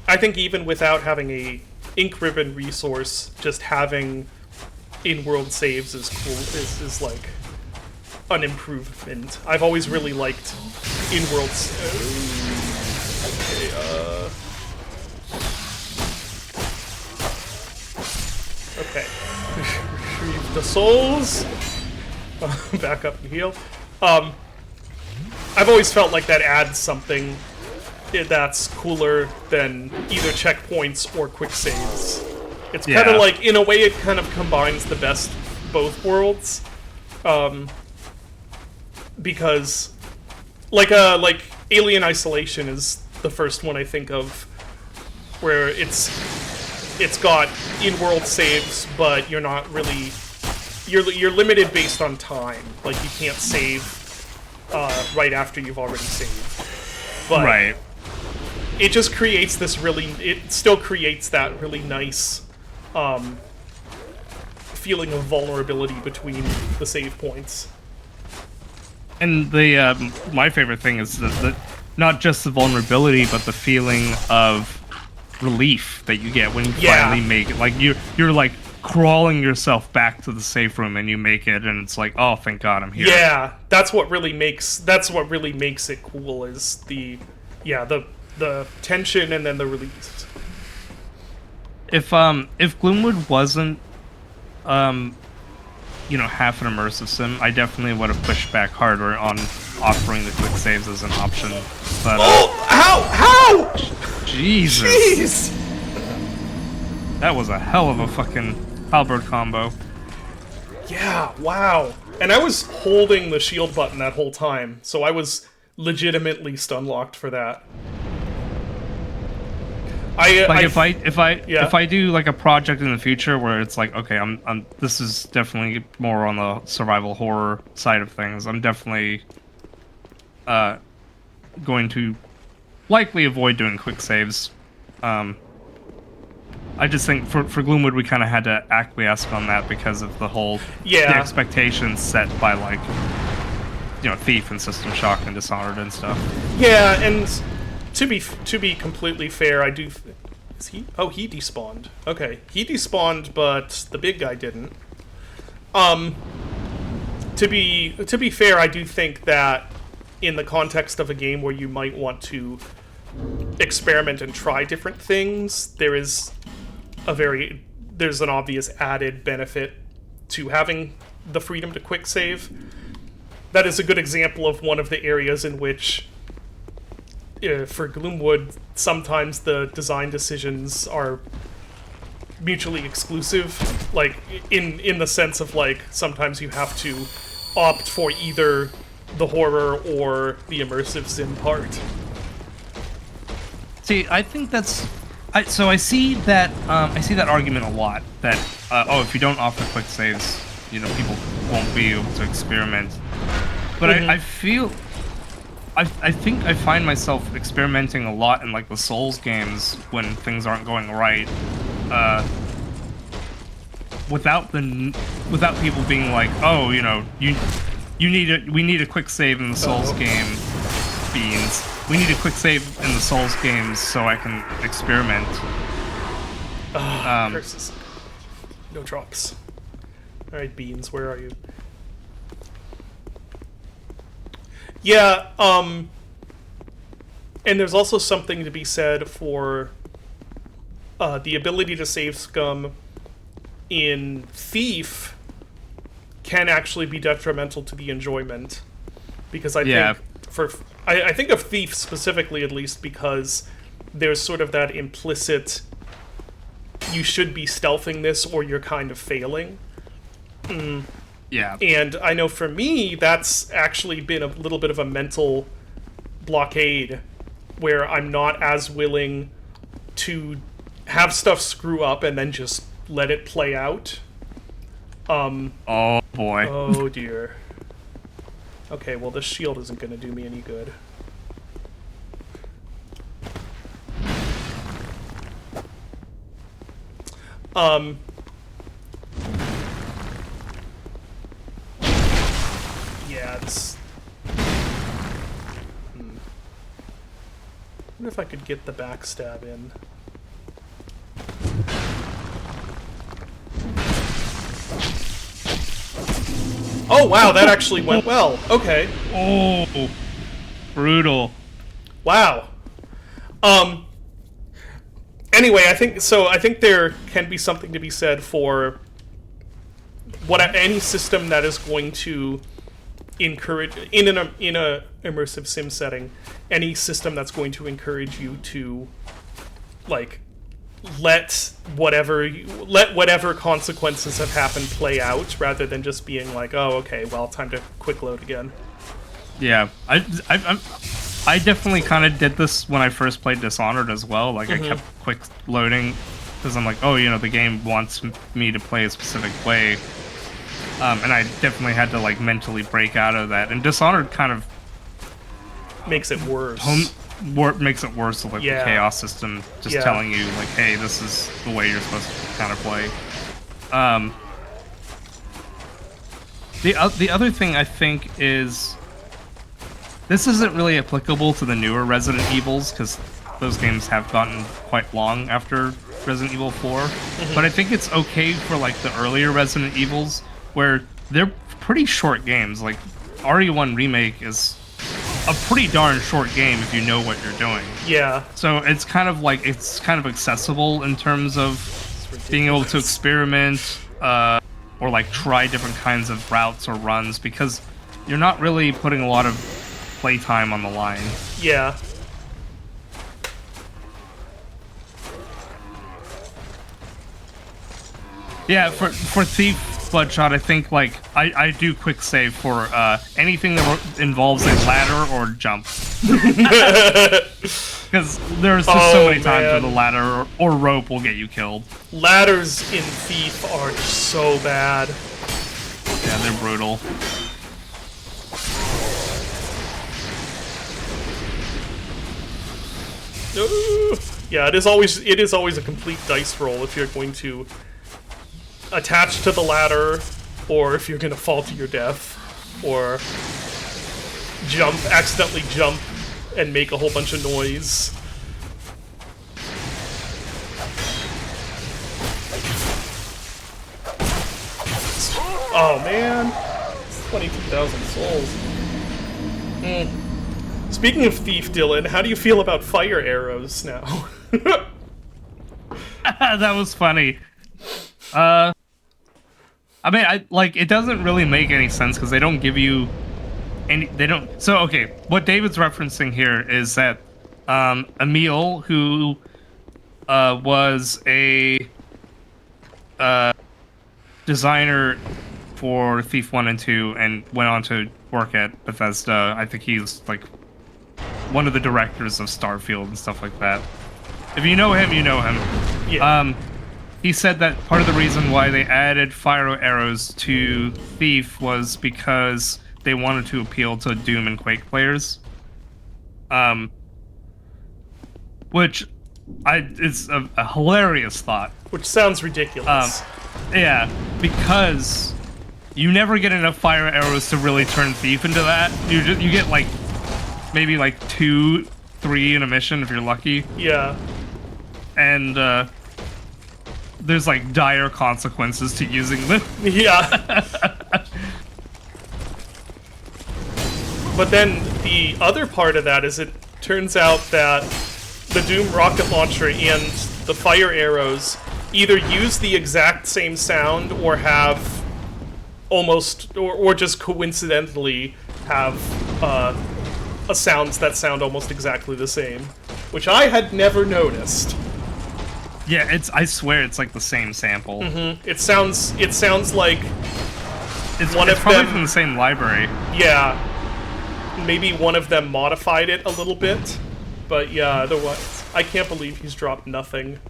I think even without having a ink ribbon resource, just having in-world saves is cool. Is like an improvement. I've always really liked in-world. Okay. Retrieve the souls. Back up and heal. I've always felt like that adds something that's cooler than either checkpoints or quick saves. It's kind of like, in a way, it kind of combines the best of both worlds. Because, like Alien Isolation is the first one I think of, where it's got in-world saves, but you're not really, you're limited based on time. Like, you can't save right after you've already saved. But it just creates this it still creates that really nice feeling of vulnerability between the save points. And the my favorite thing is the not just the vulnerability, but the feeling of relief that you get when you finally make it. Like, you're like crawling yourself back to the safe room, and you make it, and it's like, oh, thank God, I'm here. Yeah, that's what really makes it cool, is the tension and then the release. If Gloomwood wasn't you know, half an immersive sim, I definitely would have pushed back harder on offering the quick saves as an option. But how? Jesus. Jeez. That was a hell of a fucking halberd combo. Yeah, wow. And I was holding the shield button that whole time, so I was legitimately stun locked for that. If I do like a project in the future where it's like, okay, I'm this is definitely more on the survival horror side of things, I'm definitely going to likely avoid doing quick saves. I just think for Gloomwood we kind of had to acquiesce on that because of the whole the expectations set by, like, you know, Thief and System Shock and Dishonored and stuff. Yeah, and to be completely fair, I do. Is he? Oh, he despawned. Okay, he despawned, but the big guy didn't. To be fair, I do think that in the context of a game where you might want to experiment and try different things, there's an obvious added benefit to having the freedom to quick save. That is a good example of one of the areas in which, for Gloomwood, sometimes the design decisions are mutually exclusive. Like, in the sense of, like, sometimes you have to opt for either the horror or the immersive sim part. See, I think that's... So I see that argument a lot, that, if you don't offer quick saves, you know, people won't be able to experiment. But I feel... I think I find myself experimenting a lot in, like, the Souls games when things aren't going right, without people being like, oh, you know, we need a quick save in the Souls game, Beans. We need a quick save in the Souls games so I can experiment. Curses. No drops. Alright, Beans, where are you? Yeah, and there's also something to be said for the ability to save scum in Thief can actually be detrimental to the enjoyment. Because I think of Thief specifically, at least, because there's sort of that implicit you should be stealthing this or you're kind of failing. Yeah. And I know for me, that's actually been a little bit of a mental blockade where I'm not as willing to have stuff screw up and then just let it play out. Oh boy. Oh dear. Okay, well this shield isn't going to do me any good. Yeah, this... I wonder if I could get the backstab in. Oh wow, that actually went well. Okay. Oh, brutal. Wow. Anyway, I think there can be something to be said for any system that is going to encourage in a immersive sim setting, any system that's going to encourage you to like let whatever consequences have happened play out rather than just being like, oh okay, well, time to quick load again. Yeah, I definitely kind of did this when I first played Dishonored as well. Like, I kept quick loading because I'm like, oh, you know, the game wants me to play a specific way. And I definitely had to, like, mentally break out of that. And Dishonored kind of... makes it worse. Makes it worse with, like, the chaos system just telling you, like, hey, this is the way you're supposed to kind of play. The other thing I think is... this isn't really applicable to the newer Resident Evils, because those games have gotten quite long after Resident Evil 4. But I think it's okay for, like, the earlier Resident Evils, where they're pretty short games. Like, RE1 Remake is a pretty darn short game if you know what you're doing. Yeah. So it's kind of, like, it's kind of accessible in terms of being able to experiment, or, like, try different kinds of routes or runs, because you're not really putting a lot of playtime on the line. Yeah. Yeah, for Thief Bloodshot, I think, like, I do quick save for anything that involves a ladder or jump. Because there's just so many times where the ladder or rope will get you killed. Ladders in Thief are so bad. Yeah, they're brutal. Yeah, it is always a complete dice roll if you're going to attach to the ladder, or if you're going to fall to your death, or accidentally jump and make a whole bunch of noise. Oh man, 22,000 souls. Speaking of Thief, Dylan, how do you feel about fire arrows now? That was funny. I mean, it doesn't really make any sense because they don't give you any. They don't. So okay, what David's referencing here is that Emil, who was a designer for Thief 1 and 2 and went on to work at Bethesda. I think he's like one of the directors of Starfield and stuff like that. If you know him, you know him. Yeah. He said that part of the reason why they added fire arrows to Thief was because they wanted to appeal to Doom and Quake players. Which is a hilarious thought. Which sounds ridiculous. Yeah, because you never get enough fire arrows to really turn Thief into that. You get like maybe like 2, 3 in a mission if you're lucky. Yeah. And there's like dire consequences to using them. Yeah. But then the other part of that is it turns out that the Doom rocket launcher and the fire arrows either use the exact same sound or have almost, or just coincidentally have sounds that sound almost exactly the same, which I had never noticed. Yeah, I swear it's like the same sample. It sounds like It's one of probably them. from the same library. Yeah, maybe one of them modified it a little bit, but yeah, otherwise, I can't believe he's dropped nothing.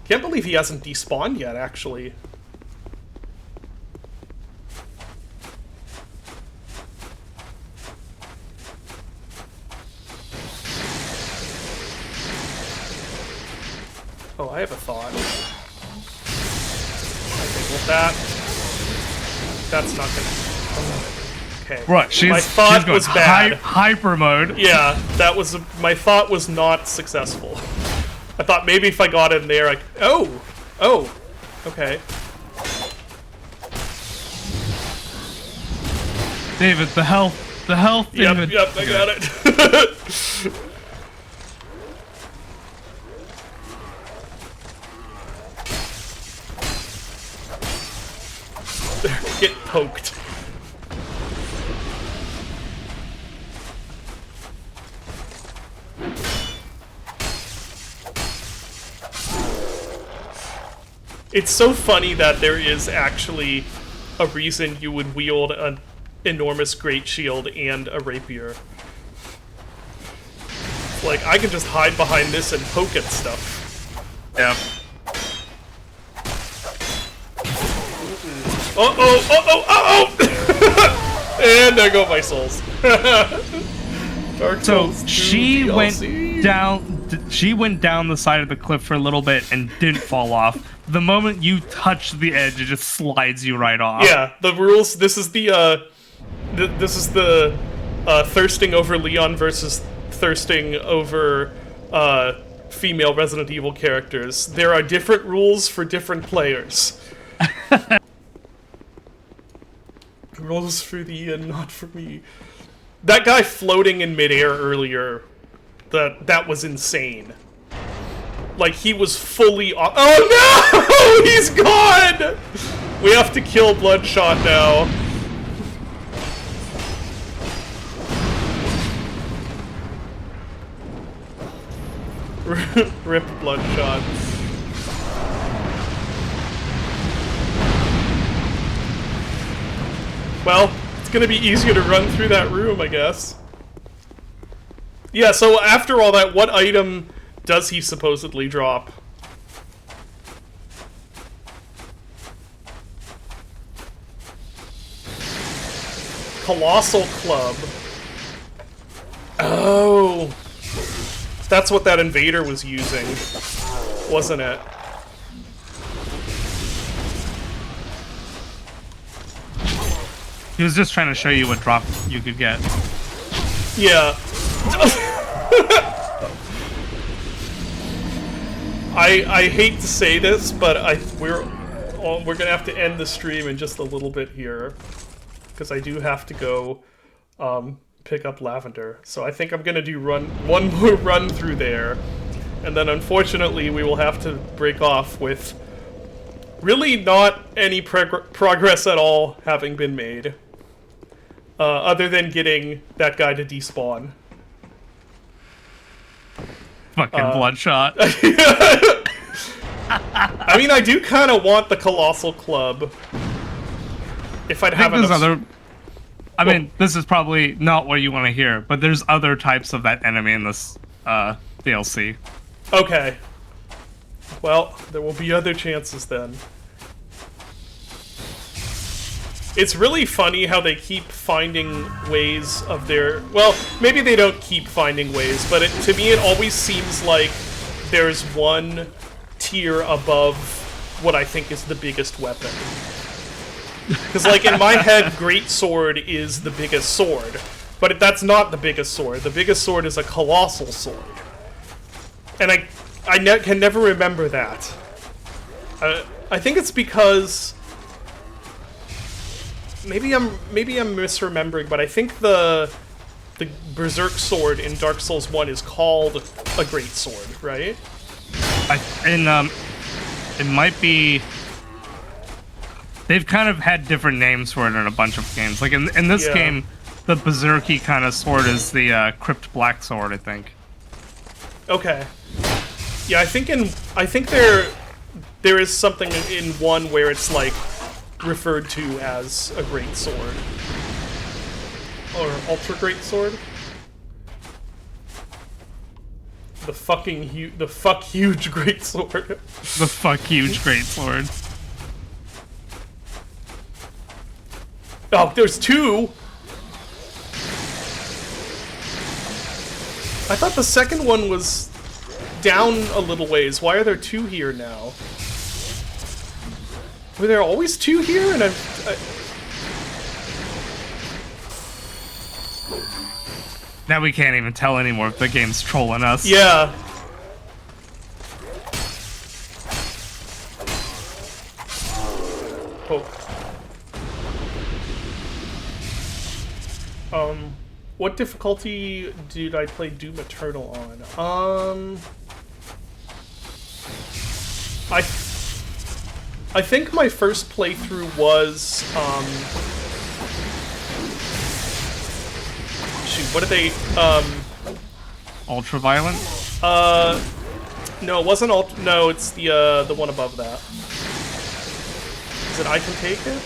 Can't believe he hasn't despawned yet, actually. Oh, I have a thought. Okay, well that's not gonna... Okay. Right, My thought she's going was bad. hyper mode. Yeah, that was... my thought was not successful. I thought maybe if I got in there, I... Oh! Oh! Okay. David, the health, David. Yep, I got it. Get poked. It's so funny that there is actually a reason you would wield an enormous great shield and a rapier. Like, I can just hide behind this and poke at stuff. Yeah. And there go my souls. Dark So Souls 2 she DLC. went down the side of the cliff for a little bit and didn't fall off. The moment you touch the edge, it just slides you right off. Yeah, the rules. This is the thirsting over Leon versus thirsting over female Resident Evil characters. There are different rules for different players. Rules for thee and not for me. That guy floating in midair earlier, that was insane. Like, he was fully off. Oh no! He's gone! We have to kill Bloodshot now. Rip Bloodshot. Well, it's gonna be easier to run through that room, I guess. Yeah, so after all that, what item does he supposedly drop? Colossal Club. Oh. That's what that invader was using, wasn't it? He was just trying to show you what drop you could get. Yeah. I hate to say this, but we're gonna have to end the stream in just a little bit here, because I do have to go pick up Lavender. So I think I'm gonna do one more run through there, and then unfortunately we will have to break off with really not any progress at all having been made, other than getting that guy to despawn. Fucking Bloodshot. I mean, I do kind of want the Colossal Club. If I'd have enough... I mean, this is probably not what you want to hear, but there's other types of that enemy in this DLC. Okay. Well, there will be other chances then. It's really funny how they keep finding ways of their... Well, maybe they don't keep finding ways, but to me it always seems like there's one tier above what I think is the biggest weapon. Because, like, in my head, Greatsword is the biggest sword, but that's not the biggest sword. The biggest sword is a Colossal Sword. And I can never remember that. I think it's because... maybe I'm misremembering, but I think the Berserk sword in Dark Souls 1 is called a great sword, right? It might be. They've kind of had different names for it in a bunch of games. Like in this Yeah. game, the berserky kind of sword is the Crypt Black sword, I think. Okay. Yeah, I think there is something in one where it's like referred to as a great sword or ultra great sword. The fuck huge great sword. The fuck huge great sword. Oh, there's two. I thought the second one was down a little ways. Why are there two here now? Were there always two here? And Now we can't even tell anymore if the game's trolling us. yeah. Oh. What difficulty did I play Doom Eternal on? I think my first playthrough was, shoot, what did they, Ultraviolent? no, it wasn't no, it's the one above that. Is it I Can Take It?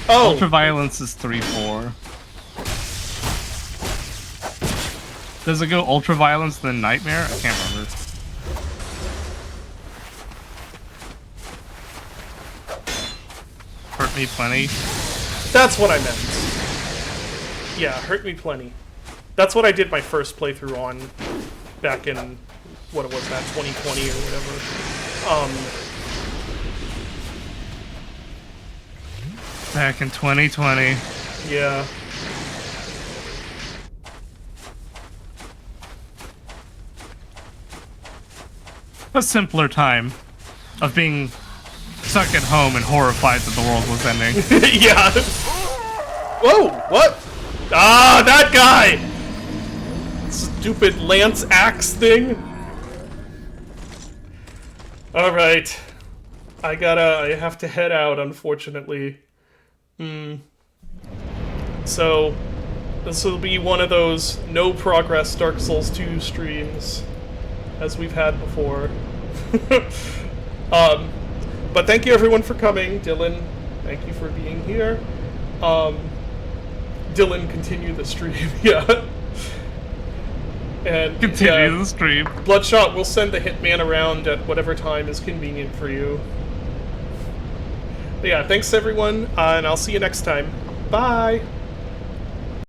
Oh! Ultraviolence is 3-4. Does it go Ultraviolence then Nightmare? I can't remember. Hurt Me Plenty. That's what I meant. Yeah, Hurt Me Plenty. That's what I did my first playthrough on back in, what was that, 2020 or whatever. Back in 2020. Yeah. A simpler time of being stuck at home and horrified that the world was ending. Yeah. Whoa, what? Ah, that guy! Stupid lance axe thing. Alright. I have to head out, unfortunately. So, this will be one of those no progress Dark Souls 2 streams, as we've had before. But thank you everyone for coming. Dylan, thank you for being here. Dylan, continue the stream, yeah. And Continue the stream. Bloodshot will send the hitman around at whatever time is convenient for you. But yeah, thanks everyone, and I'll see you next time. Bye!